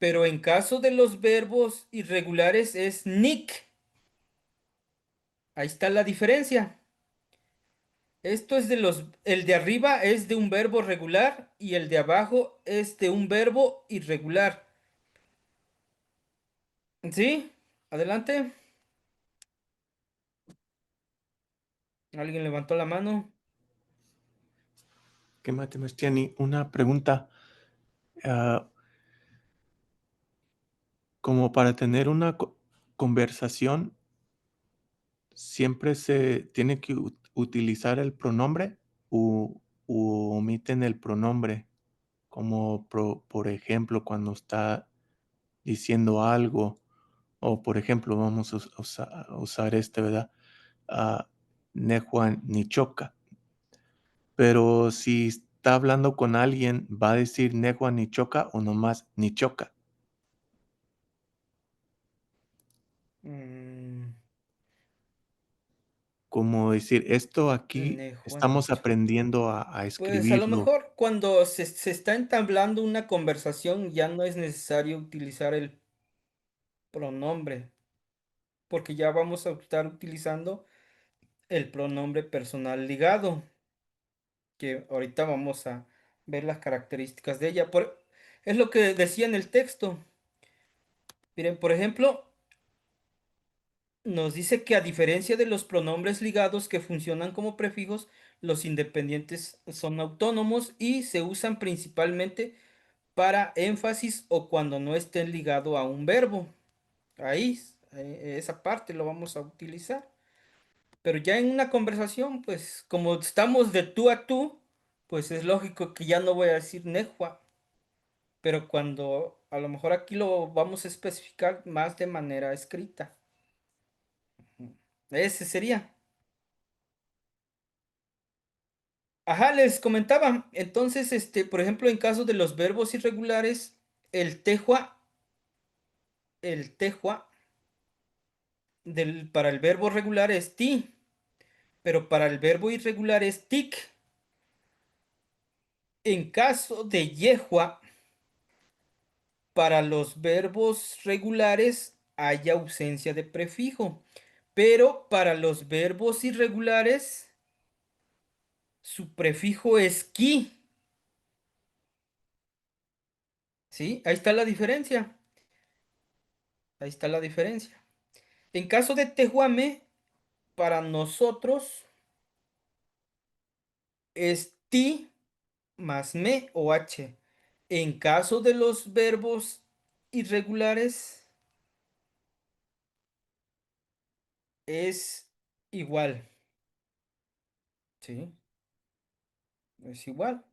pero en caso de los verbos irregulares es nick. Ahí está la diferencia. Esto es el de arriba es de un verbo regular y el de abajo es de un verbo irregular. ¿Sí? Adelante. ¿Alguien levantó la mano? ¿Qué más, Tiani? Una pregunta. ah, Como para tener una conversación, ¿siempre se tiene que utilizar el pronombre u omiten el pronombre? Como por ejemplo, cuando está diciendo algo, o por ejemplo, vamos a a usar este, ¿verdad? Ah, Nejuan ni choca. Pero si está hablando con alguien, ¿va a decir Nejuan ni choca o nomás ni choca? Mm, Como decir, esto aquí Nejuan estamos Nicho. aprendiendo a Pues a lo escribirlo. mejor cuando se está entablando una conversación ya no es necesario utilizar el pronombre, porque ya vamos a estar utilizando el pronombre personal ligado, que ahorita vamos a ver las características de ella. Es lo que decía en el texto. Miren, por ejemplo, nos dice que a diferencia de los pronombres ligados que funcionan como prefijos, los independientes son autónomos y se usan principalmente para énfasis o cuando no estén ligado a un verbo. Ahí, esa parte lo vamos a utilizar. Pero ya en una conversación, pues como estamos de tú a tú, pues es lógico que ya no voy a decir nejua. Pero cuando a lo mejor aquí lo vamos a especificar más de manera escrita. Ese sería. Ajá, les comentaba. Entonces, por ejemplo, en caso de los verbos irregulares, el tejua, el tejua para el verbo regular es ti, pero para el verbo irregular es tic. En caso de yehua, para los verbos regulares hay ausencia de prefijo, pero para los verbos irregulares su prefijo es ki. ¿Sí? Ahí está la diferencia. Ahí está la diferencia. En caso de tehuame, para nosotros es ti más me o h. En caso de los verbos irregulares es igual. ¿Sí? Es igual.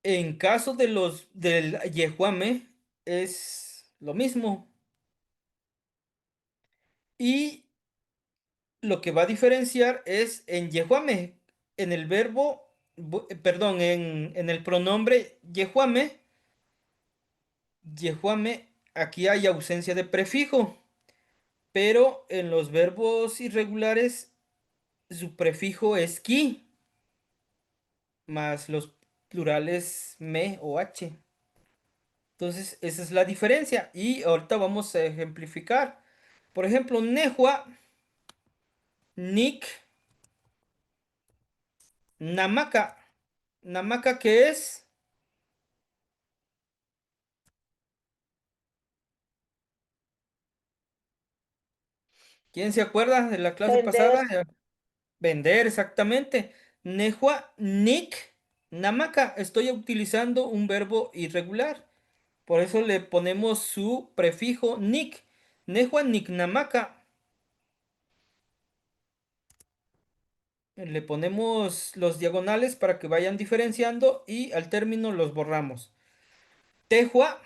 En caso de los del yehuame es lo mismo. Y lo que va a diferenciar es en yehuame, en el verbo, perdón, en el pronombre yehuame, yehuame, aquí hay ausencia de prefijo, pero en los verbos irregulares su prefijo es ki, más los plurales me o h. Entonces, esa es la diferencia. Y ahorita vamos a ejemplificar. Por ejemplo, Nehua, Nick, Namaka. Namaka, ¿qué es? ¿Quién se acuerda de la clase Vender. pasada? Vender, exactamente. Nehua, Nick, Namaka. Estoy utilizando un verbo irregular. Por eso le ponemos su prefijo Nick. Nehua, Nick, Namaka. Le ponemos los diagonales para que vayan diferenciando y al término los borramos. Tehua,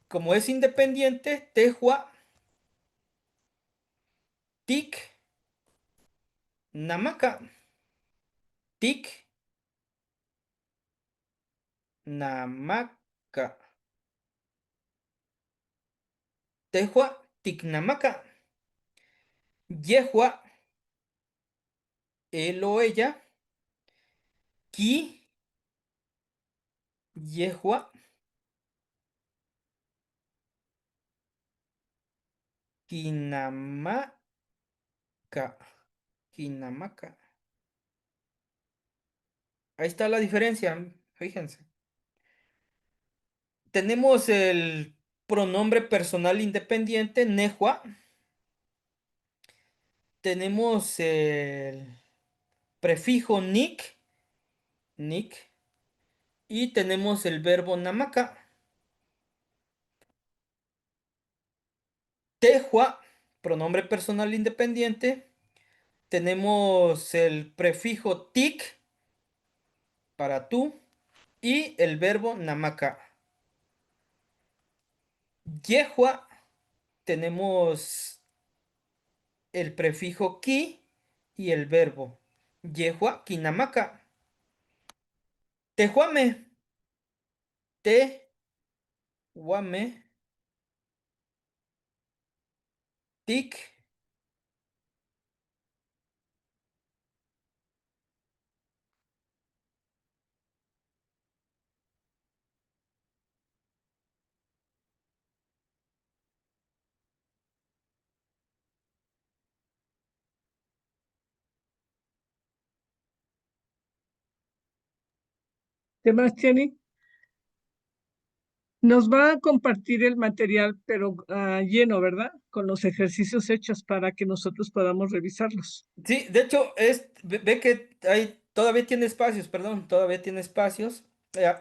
como es independiente, Tehua, Tic, Namaka, Tic, Namaka, Tehua, Tic, Namaka, Yehua, él o ella, Ki, Yehua, Kinamaka, Kinamaka. Ahí está la diferencia, fíjense. Tenemos el pronombre personal independiente, Nehua. Tenemos el prefijo nick Nick. Y tenemos el verbo namaka. Tehua, pronombre personal independiente. Tenemos el prefijo tik para tú y el verbo namaka. Yehua, tenemos el prefijo ki y el verbo. Yehua kinamaka. Tehuame. Tehuame. Tik. ¿Qué más, Jenny? Nos va a compartir el material, pero lleno, ¿verdad? Con los ejercicios hechos para que nosotros podamos revisarlos. Sí, de hecho, ve que todavía tiene espacios, perdón, todavía tiene espacios.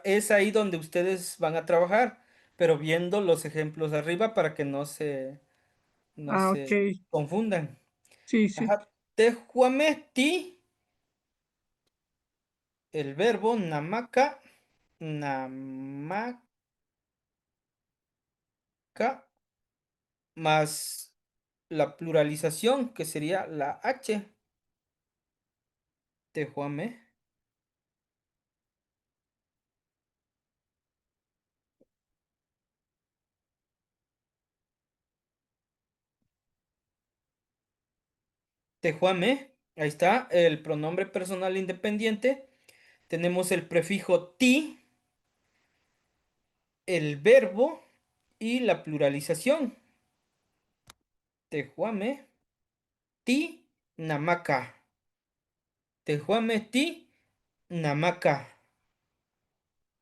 Es ahí donde ustedes van a trabajar, pero viendo los ejemplos arriba para que no Ah, ok. se confundan. Sí, sí. Ajá. Tehuameti, el verbo namaka, namaka, más la pluralización, que sería la H. Tehuame. Tehuame. Ahí está el pronombre personal independiente. Tenemos el prefijo ti, el verbo y la pluralización. Tehuame, ti, namaka. Tehuame, ti, namaka.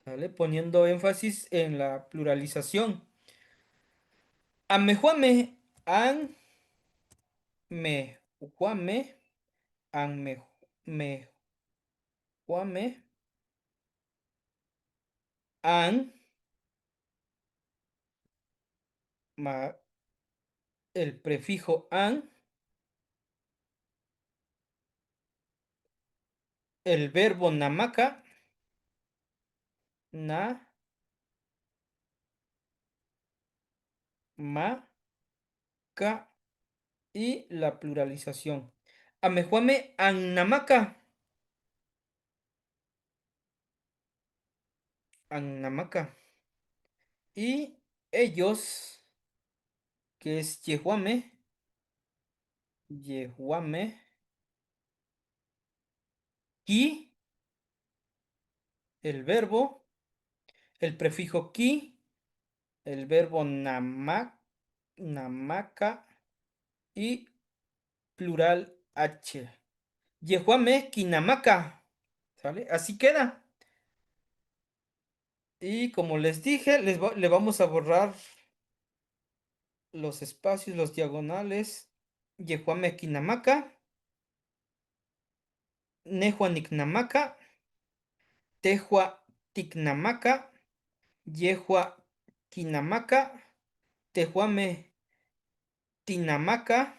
¿Vale? Poniendo énfasis en la pluralización. Amejuame, an, me, juame, an, me, juame, an, el prefijo an, el verbo namaka, na, ma, ka, y la pluralización. Amejuame, an, namaka. Annamaka. Y ellos, que es Yehuame, Yehuame, ki, el verbo, el prefijo ki, el verbo namaka y plural H. Yehuame, kinamaka. ¿Sale? Así queda. Y como les dije, le vamos a borrar los espacios, los diagonales. Yehuame, kinamaka. Nehuaniknamaka. Tehua, tiknamaka. Yehua Kinamaka, Tehuame Tinamaka,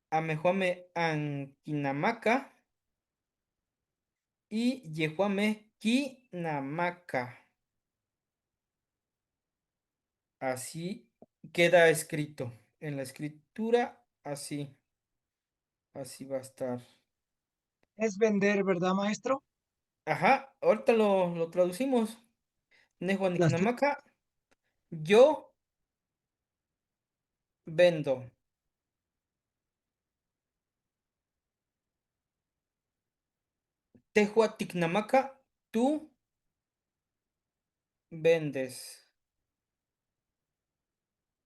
Amejuame Ankinamaka y Yehuame Kinamaka. Así queda escrito. En la escritura, así va a estar. Es vender, ¿verdad, maestro? Ajá, ahorita lo traducimos. Las, Nehuaniknamaka, yo vendo. Tehuatiknamaka, tú vendes.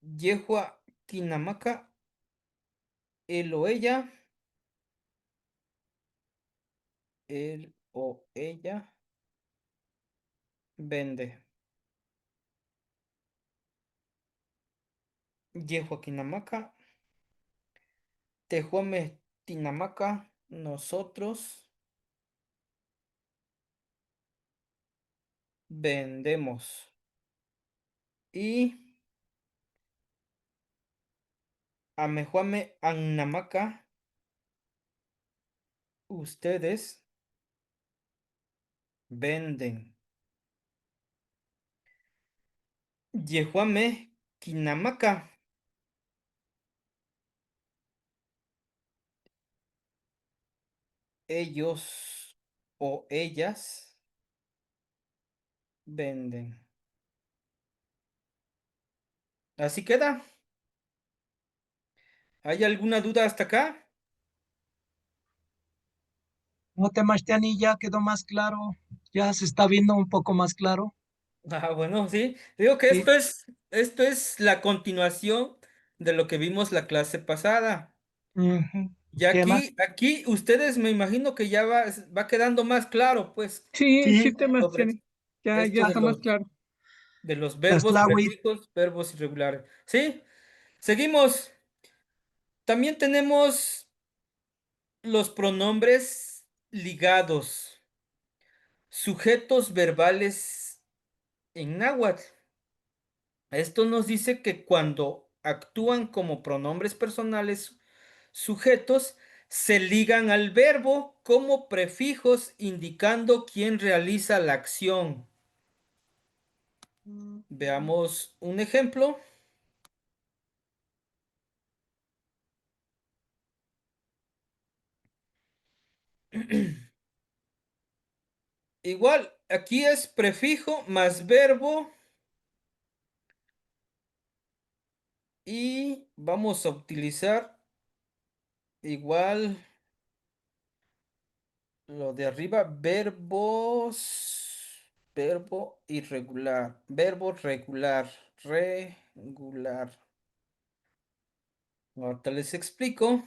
Yehua Kinamaka, él o ella vende. Yehua Kinamaka, Tehuame Tinamaka, nosotros vendemos. Y amejuame annamaca, ustedes venden. Yehuame kinamaca, ellos o ellas venden. Así queda. ¿Hay alguna duda hasta acá? No te Mashtiani, ya quedó más claro, ya se está viendo un poco más claro. Ah, bueno, sí. Digo que Sí. esto es la continuación de lo que vimos la clase pasada. Ujú. Y ¿Qué más? aquí ustedes me imagino que ya va quedando más claro, pues, Sí, Sí, sí, temas sobre tiene. Ya esto está más claro. de los pues verbos, Tlawi, prefijos, verbos irregulares. Sí, seguimos. También tenemos los pronombres ligados, sujetos verbales en náhuatl. Esto nos dice que cuando actúan como pronombres personales sujetos, se ligan al verbo como prefijos indicando quién realiza la acción. Veamos un ejemplo. Igual, aquí es prefijo más verbo y vamos a utilizar igual lo de arriba, verbo irregular, verbo regular. Ahorita les explico.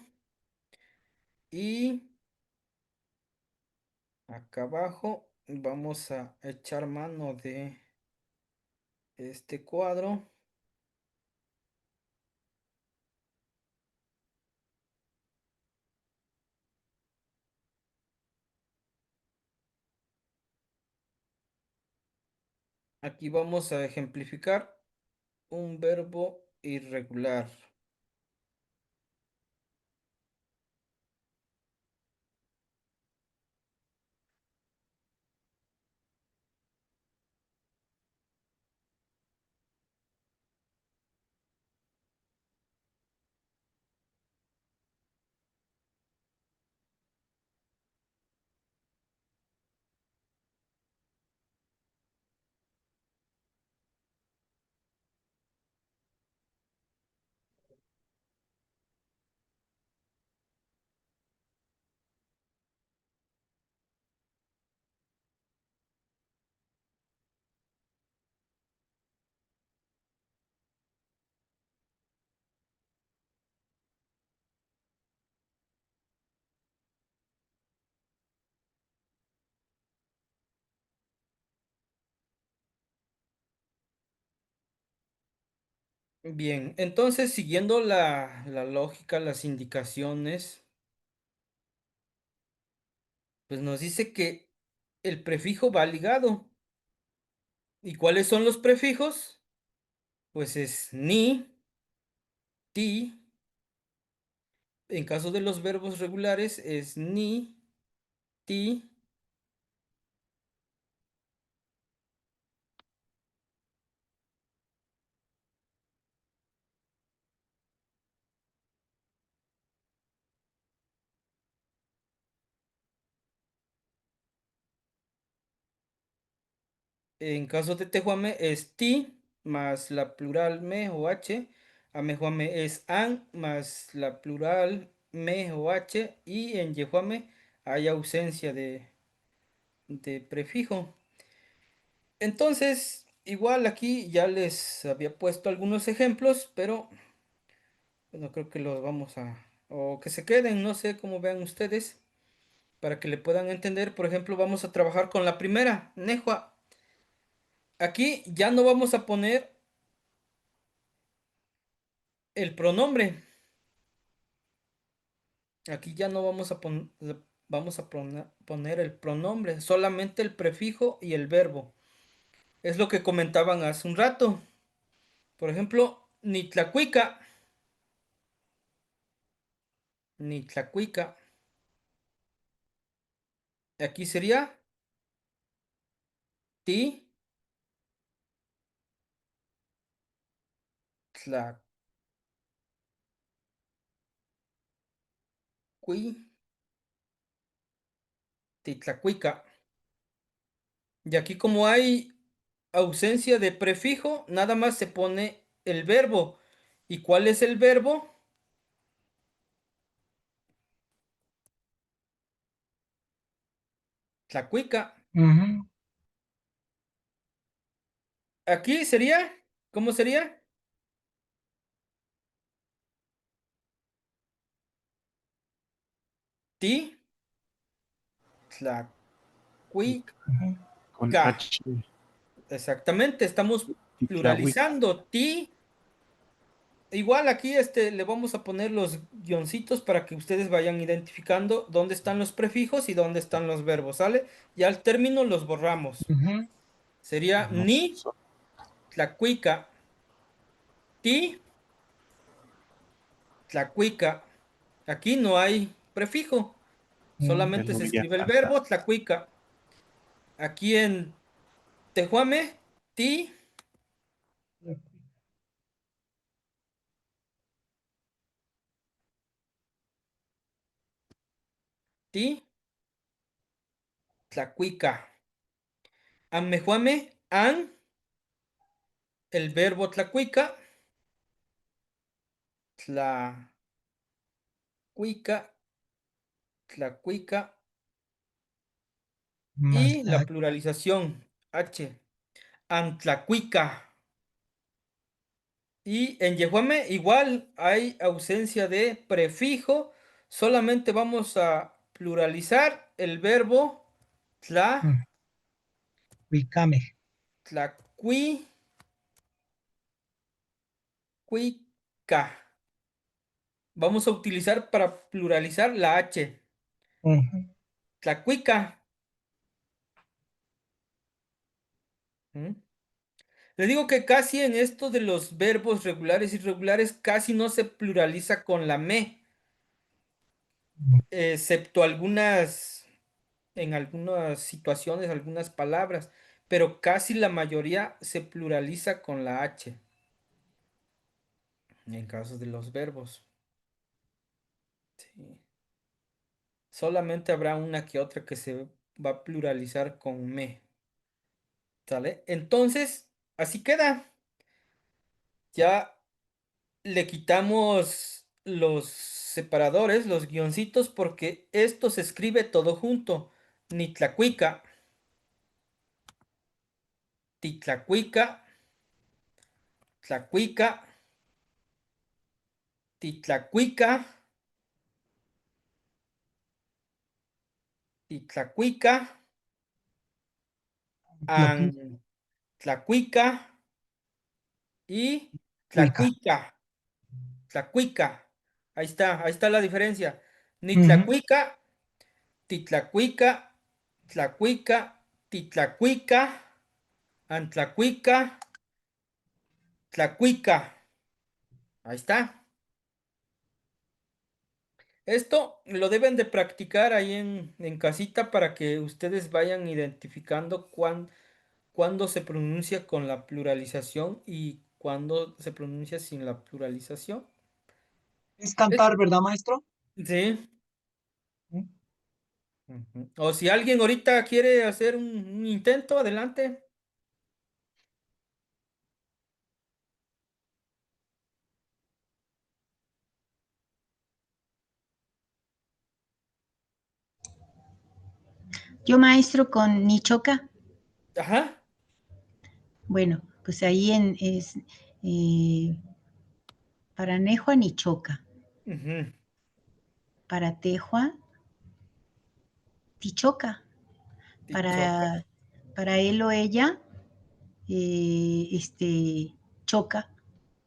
Y acá abajo vamos a echar mano de este cuadro. Aquí vamos a ejemplificar un verbo irregular. Bien, entonces siguiendo la lógica, las indicaciones, pues nos dice que el prefijo va ligado. ¿Y cuáles son los prefijos? Pues es ni, ti. En caso de los verbos regulares es ni, ti. En caso de tejuame es ti más la plural me o h. Amejuame es an más la plural me o h. Y en yejuame hay ausencia de prefijo. Entonces, igual aquí ya les había puesto algunos ejemplos, pero bueno, creo que los vamos o que se queden, no sé cómo vean ustedes, para que le puedan entender. Por ejemplo, vamos a trabajar con la primera, nejua. Aquí ya no vamos a poner el pronombre. Aquí ya no vamos a poner el pronombre, solamente el prefijo y el verbo. Es lo que comentaban hace un rato. Por ejemplo, Nitlacuica. Nitlacuica. Aquí sería ti, tlacui, titlacuica. Y aquí como hay ausencia de prefijo, nada más se pone el verbo. ¿Y cuál es el verbo? Tlacuica. Ujú. Aquí sería, ¿cómo sería? Ti, tlacuica. Ujú. Con H. Exactamente, estamos Titlahuic. pluralizando ti. Igual aquí le vamos a poner los guioncitos para que ustedes vayan identificando dónde están los prefijos y dónde están los verbos, ¿sale? Y al término los borramos. Ujú. Sería ni, tlacuica, ti, tlacuica. Aquí no hay prefijo, Mm. solamente se escribe el verbo tlacuica. Aquí en Tehuame, ti, ti, tlacuica. Amejuame, an, el verbo tlacuica, tlacuica, tlacuica. Más Y la la pluralización, H, Antlacuica. Y en Yehuame igual hay ausencia de prefijo, solamente vamos a pluralizar el verbo tla, Huicame. tlacuica. Vamos a utilizar para pluralizar la H, Ujú. tlacuica. ¿Mm? Le digo que casi en esto de los verbos regulares y irregulares casi no se pluraliza con la me, excepto en algunas situaciones, algunas palabras, pero casi la mayoría se pluraliza con la H, en caso de los verbos. Sí. Solamente habrá una que otra que se va a pluralizar con me. ¿Sale? Entonces, así queda. Ya le quitamos los separadores, los guioncitos, porque esto se escribe todo junto. Nitlacuica, titlacuica, tlacuica, titlacuica, titlacuica, Tlacu- Tlacuica y Huica. Tlacuica. Tlacuica. Ahí está la diferencia. Ni Ujú. Tlacuica, Titlacuica, Tlacuica, Titlacuica, Antlacuica, Tlacuica. Ahí está. Esto lo deben de practicar ahí en casita para que ustedes vayan identificando cuándo se pronuncia con la pluralización y cuándo se pronuncia sin la pluralización. Es Es- cantar, ¿verdad, maestro? Sí. Mm. Ujú. O si alguien ahorita quiere hacer un intento, adelante. Yo maestro con Nichoca. Ajá. Bueno, pues ahí es para Nejua Nichoca, Ujú. para Tejua Tichoca, Tichoca. para él o ella Choca,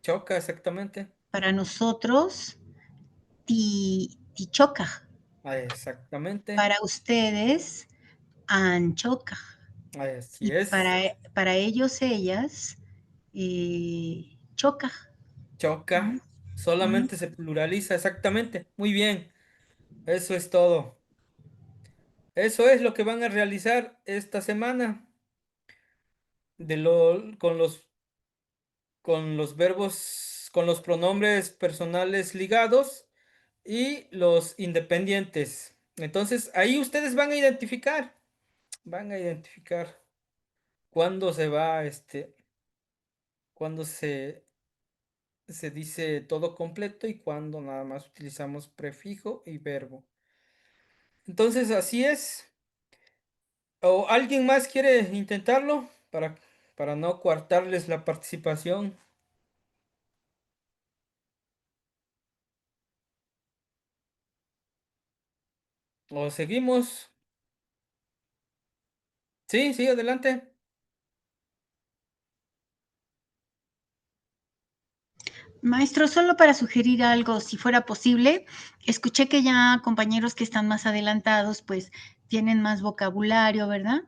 Choca, exactamente. para nosotros Tichoca, Ah, exactamente. para ustedes Anchoca. Así Y es. para ellos, ellas, choca. Choca. Ujú. Solamente se pluraliza, exactamente. Muy bien. Eso es todo. Eso es lo que van a realizar esta semana con los verbos, con los pronombres personales ligados y los independientes. Entonces, ahí ustedes van a identificar cuándo se va, cuándo se dice todo completo y cuándo nada más utilizamos prefijo y verbo. Entonces, así es. ¿O alguien más quiere intentarlo para no coartarles la participación? ¿O seguimos? Sí, sí, adelante. Maestro, solo para sugerir algo, si fuera posible, escuché que ya compañeros que están más adelantados, pues tienen más vocabulario, ¿verdad?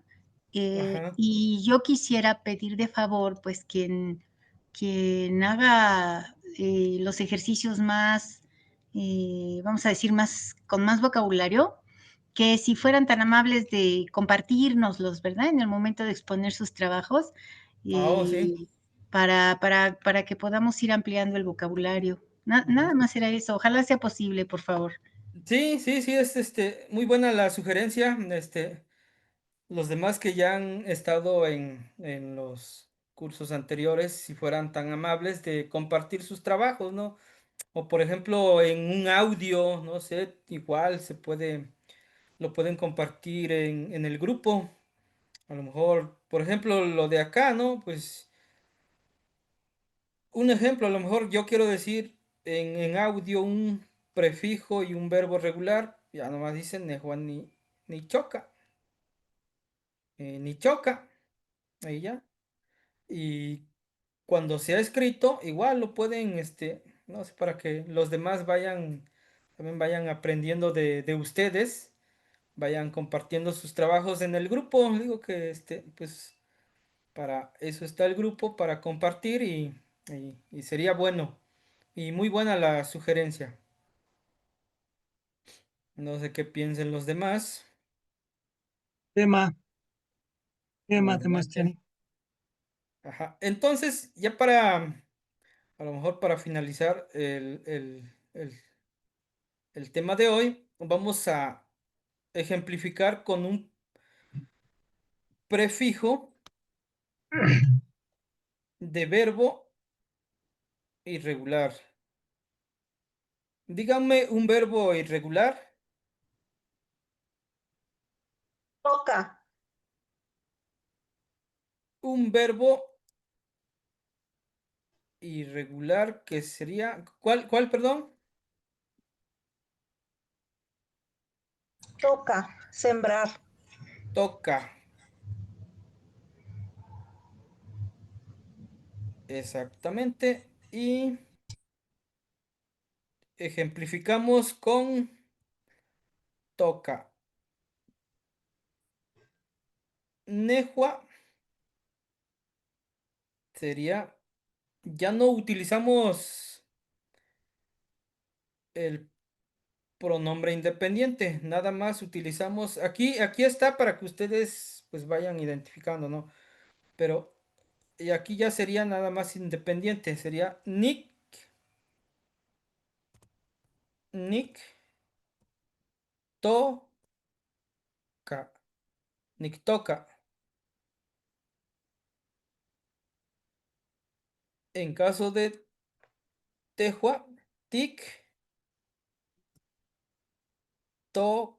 Ajá. Y yo quisiera pedir de favor, pues quien haga los ejercicios más, vamos a decir, más, con más vocabulario, que si fueran tan amables de compartirnoslos, ¿verdad? En el momento de exponer sus trabajos. Ah, oh, sí. eh, para que podamos ir ampliando el vocabulario. Ujú. Nada más era eso. Ojalá sea posible, por favor. Sí, sí, sí, es muy buena la sugerencia. Los demás que ya han estado en los cursos anteriores, si fueran tan amables de compartir sus trabajos, ¿no? O por ejemplo, en un audio, no sé, igual lo pueden compartir en el grupo. A lo mejor, por ejemplo, lo de acá, ¿no? Pues un ejemplo, a lo mejor yo quiero decir en audio un prefijo y un verbo regular, ya nomás dicen ni Juan ni choca, ni choca, ahí ya. Y cuando sea escrito, igual lo pueden, no sé, para que los demás también vayan aprendiendo de ustedes, vayan compartiendo sus trabajos en el grupo. Digo que, pues, para eso está el grupo, para compartir y sería bueno. Y muy buena la sugerencia. No sé qué piensen los demás. Tema, tema, Adelante. Temastiani. Ajá. Entonces, ya a lo mejor para finalizar el tema de hoy, vamos a ejemplificar con un prefijo de verbo irregular. Díganme un verbo irregular, Toca, un verbo irregular que sería, ¿cuál, perdón? toca, sembrar. Toca. Exactamente. Y ejemplificamos con toca. Nejua sería, ya no utilizamos el pronombre independiente, nada más utilizamos, aquí está para que ustedes pues vayan identificando, ¿no? Pero y aquí ya sería nada más independiente, sería Nick, toca, Nick toca. En caso de Tejua, tic, toca.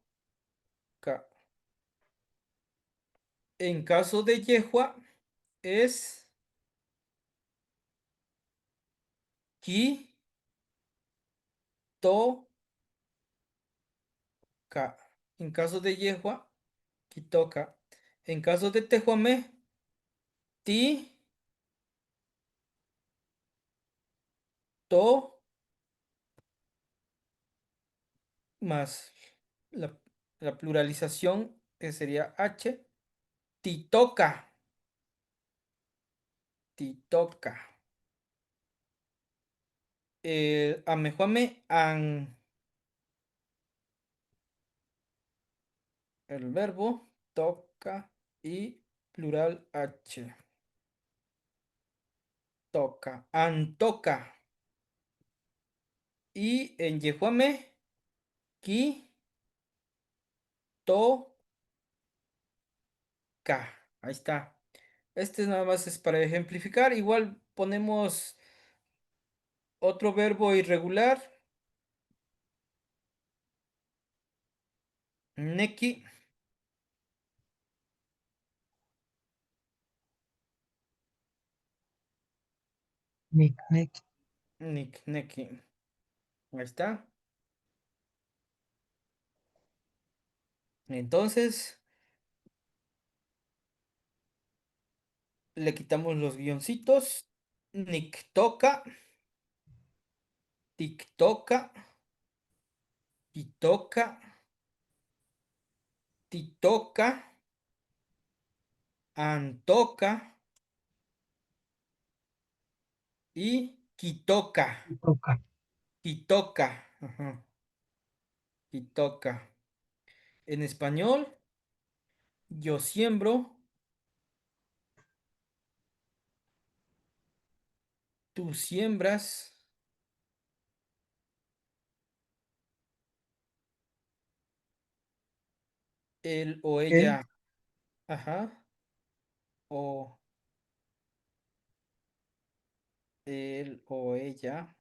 En caso de Yehua, es ki, toca. En caso de Yehua, ki toca. En caso de Tehuamé, ti, to, más la, la pluralización, que sería h, Titoca. Titoca. Amejuame el verbo toca y plural H. Toca. Antoca. Y en yejuame, ki, to, ca. Ahí está. Este nada más es para ejemplificar. Igual ponemos otro verbo irregular. Neki. Nick. Neki. Ahí está. Entonces, le quitamos los guioncitos. Nictoca. Tictoca. Titoca. Titoca. Antoca. Y quitoca. Toca. Quitoca. Ajá. Quitoca. En español, yo siembro, tú siembras, él o Él ella, ajá, o él o ella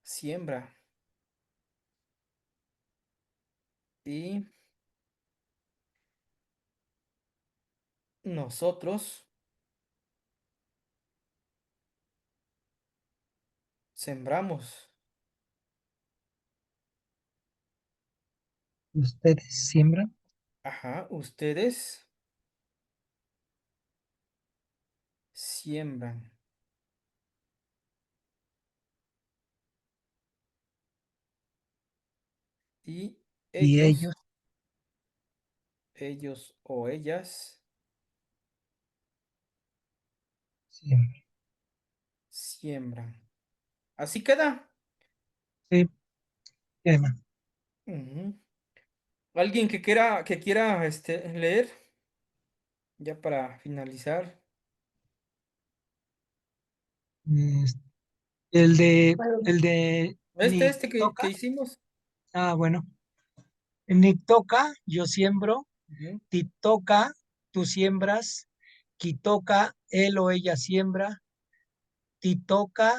siembra y nosotros sembramos. ustedes siembran. Ajá, ustedes siembran y Y ellos ellos o ellas siembran. siembran. Así queda. Sí, Emma. Ujú. ¿Alguien que quiera leer ya para finalizar? Es- El de, Bueno, el de Este, Nick este que toca. hicimos. Ah, bueno. Nick toca, yo siembro. Ujú. Ti toca, tú siembras. Quitoca, él o ella siembra. Ti toca,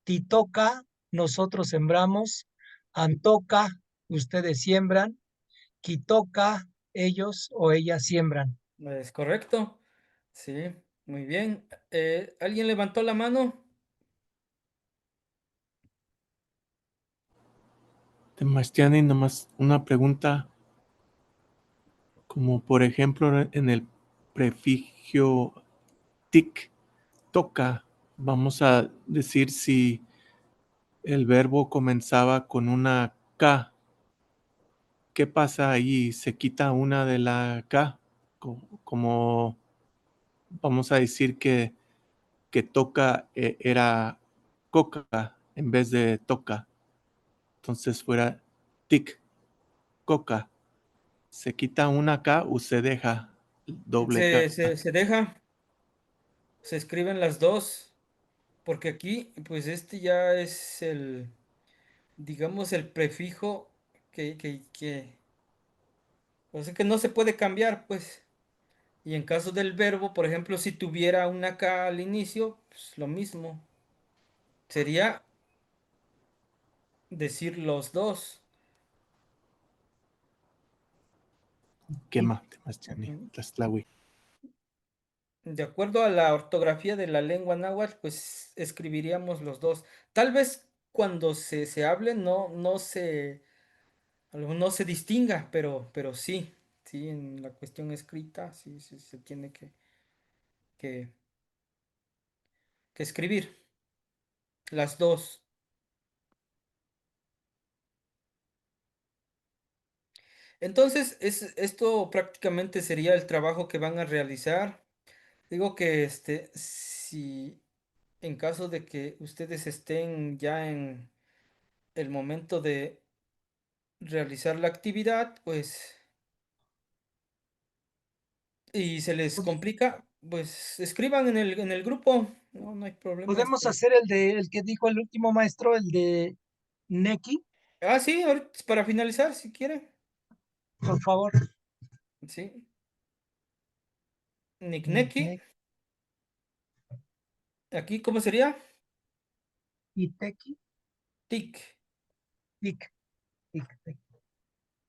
ti toca, nosotros sembramos. Antoca, ustedes siembran. Quitoca, ellos o ellas siembran. Es correcto. Sí, muy bien. ¿Alguien levantó la mano? Temastiani, nomás una pregunta, como por ejemplo en el prefijo tic, toca, vamos a decir si el verbo comenzaba con una K, ¿qué pasa ahí? ¿Se quita una de la K? Como vamos a decir que toca era coca en vez de toca, entonces fuera tic, coca. ¿Se quita una K o se deja doble K? Se deja, se escriben las dos, porque aquí, pues ya es digamos, el prefijo o sea, que no se puede cambiar, pues. Y en caso del verbo, por ejemplo, si tuviera una K al inicio, pues lo mismo. Sería decir los dos. ¿Qué más, Temastiani? Ujú. Tlaxtlahui. De acuerdo a la ortografía de la lengua náhuatl, pues escribiríamos los dos. Tal vez cuando se hable no se distinga, pero sí, sí, en la cuestión escrita, sí, sí se tiene que, que escribir las dos. Entonces, esto prácticamente sería el trabajo que van a realizar. Digo que si en caso de que ustedes estén ya en el momento de realizar la actividad, pues, y se les complica, pues escriban en el grupo. No, no hay problema. ¿Podemos hacer el que dijo el último maestro, el de Neki, Ah, sí, ahorita para finalizar, si quieren. por favor? Sí. Nikneki. Neki Aquí, ¿cómo sería? y Teki, Tik. Tik, Tik, Tik.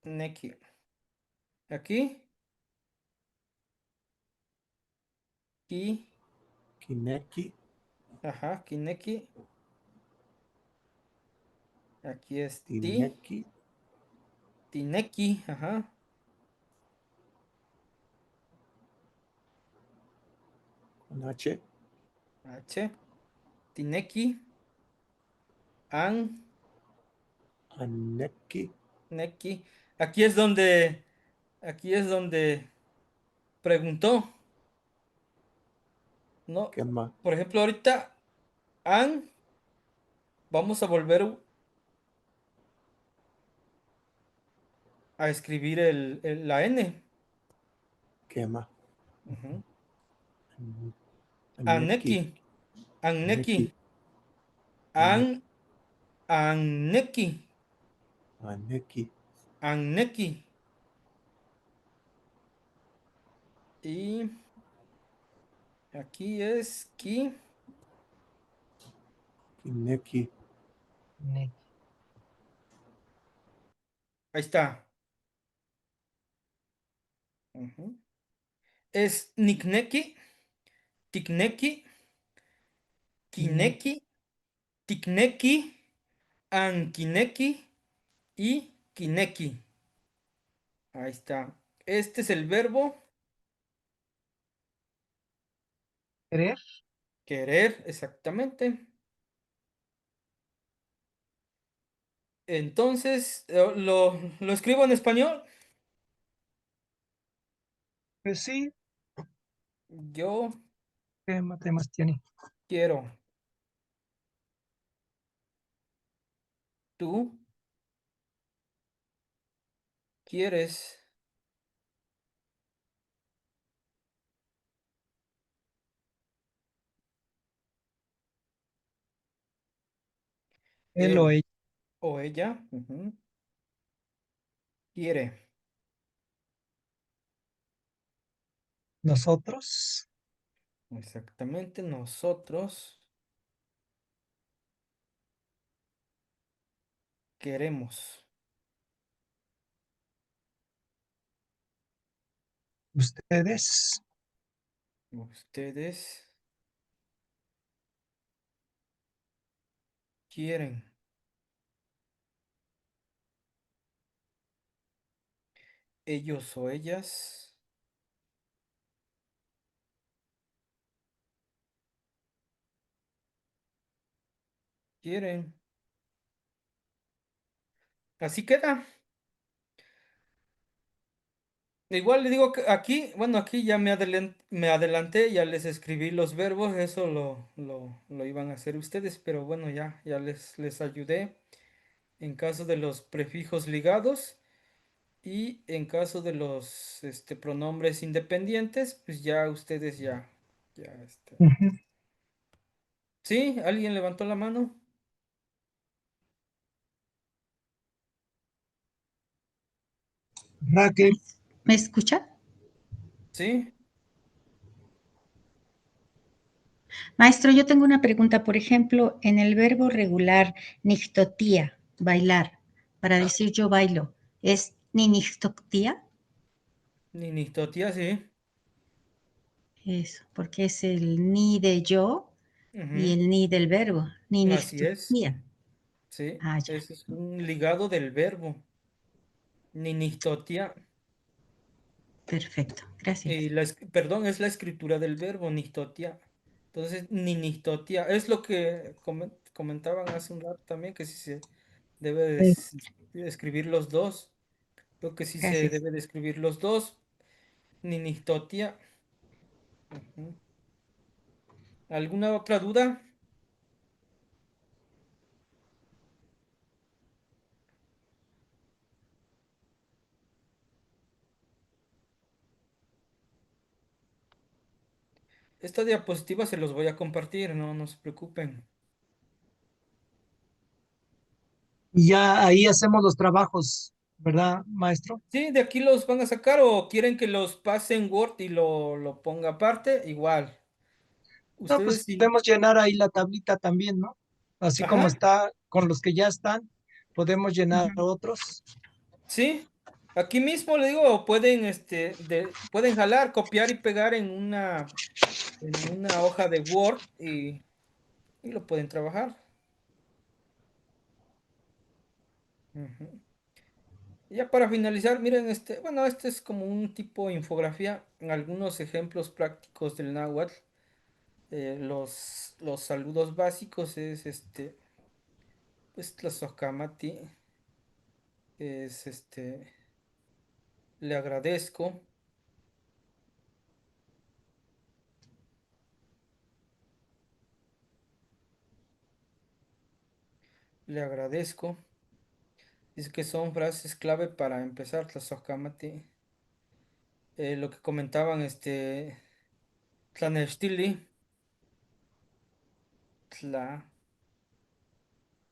Neki. Aquí. Ki. Kineki, Ajá. Kineki. Aquí es ti. Tineki, Tineki. Ajá. con H, H. Tineki. An. Aneki, Neki. Aquí es donde. Aquí es donde preguntó, ¿no? ¿qué más? Por ejemplo, ahorita. An. Vamos a volver a escribir la N. ¿Qué más? Ujú. Aneki, Aneki. Anneki. Aneki, An. Aneki, Anneki. Aneki, Anneki. Y aquí es ki. Kineki, Neki. Ahí está. Ujú. Es nikneki, tikneki, Neki. kineki, tikneki, ankineki y kineki. Ahí está. Este es el verbo ¿Querer? querer, exactamente. Entonces, lo escribo en español. Pues sí, Yo ¿qué matemáticas tiene? quiero. Tú quieres. Él o Él ella. o ella ujú, quiere. Nosotros, Exactamente. Nosotros queremos. ustedes, Ustedes quieren. Ellos o ellas quieren. Así queda. Igual le digo que aquí, bueno, aquí ya me adelanté, ya les escribí los verbos, eso lo iban a hacer ustedes, pero bueno, ya les ayudé en caso de los prefijos ligados y en caso de los pronombres independientes, pues ya ustedes ya. ujú, ¿Sí? ¿Alguien levantó la mano? Raquel, ¿Me escucha? ¿Sí? Maestro, yo tengo una pregunta. Por ejemplo, en el verbo regular, nichtotía, bailar, para decir yo bailo, ¿es ni nichtotía? Ni tía, sí. Eso, porque es el ni de yo y Ujú. el ni del verbo, ni Así es. nichtotía. Sí. Ah, ya, Ese es un ligado del verbo. Ni tía. perfecto, gracias. Y perdón, es la escritura del verbo, nistotia. Entonces, ni nistotia. Es lo que comentaban hace un rato también, que si se debe de sí, escribir los dos. Creo que sí se Gracias. debe de escribir los dos. Ninitotia. Ujú. ¿Alguna otra duda? Esta diapositiva se los voy a compartir, no se preocupen. Y ya ahí hacemos los trabajos, ¿verdad, maestro? Sí, de aquí los van a sacar o quieren que los pase en Word y lo ponga aparte, igual. No, Ustedes pues sí. podemos llenar ahí la tablita también, ¿no? Así como Ajá, está con los que ya están, podemos llenar Ujú. otros. sí. Aquí mismo le digo, pueden, pueden jalar, copiar y pegar en una hoja de Word y lo pueden trabajar. Ujú. Y ya para finalizar, miren, bueno, este es como un tipo infografía, algunos ejemplos prácticos del náhuatl. Los saludos básicos es pues Tlazocamati, es le agradezco, le agradezco. Dice que son frases clave para empezar Tlazocamati. Lo que comentaban, Tlanextili,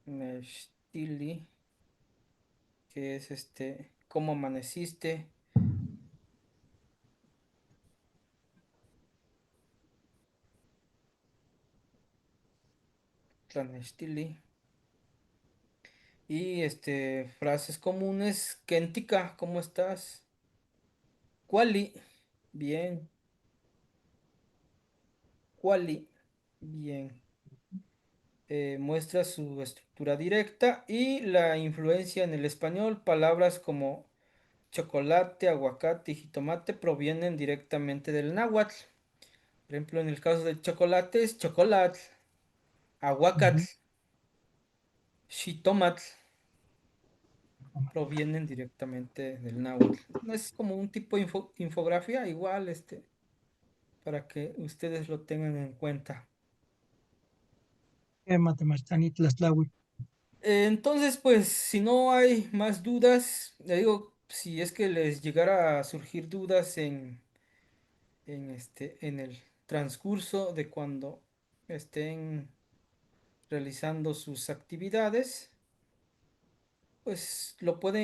Tlanextili, que es ¿cómo amaneciste? Tlanextili. Y frases comunes, Kentika, ¿cómo estás? Kuali, bien, Kuali, bien. Muestra su estructura directa y la influencia en el español. Palabras como chocolate, aguacate y jitomate provienen directamente del náhuatl. Por ejemplo, en el caso del chocolate es chocolate, aguacate, Ujú. jitomatl provienen directamente del náhuatl. Es como un tipo de infografía, igual, para que ustedes lo tengan en cuenta. Matemachtanit, Tlaxtlahui. Entonces, pues, si no hay más dudas, le digo, si es que les llegara a surgir dudas en el transcurso de cuando estén realizando sus actividades, pues lo pueden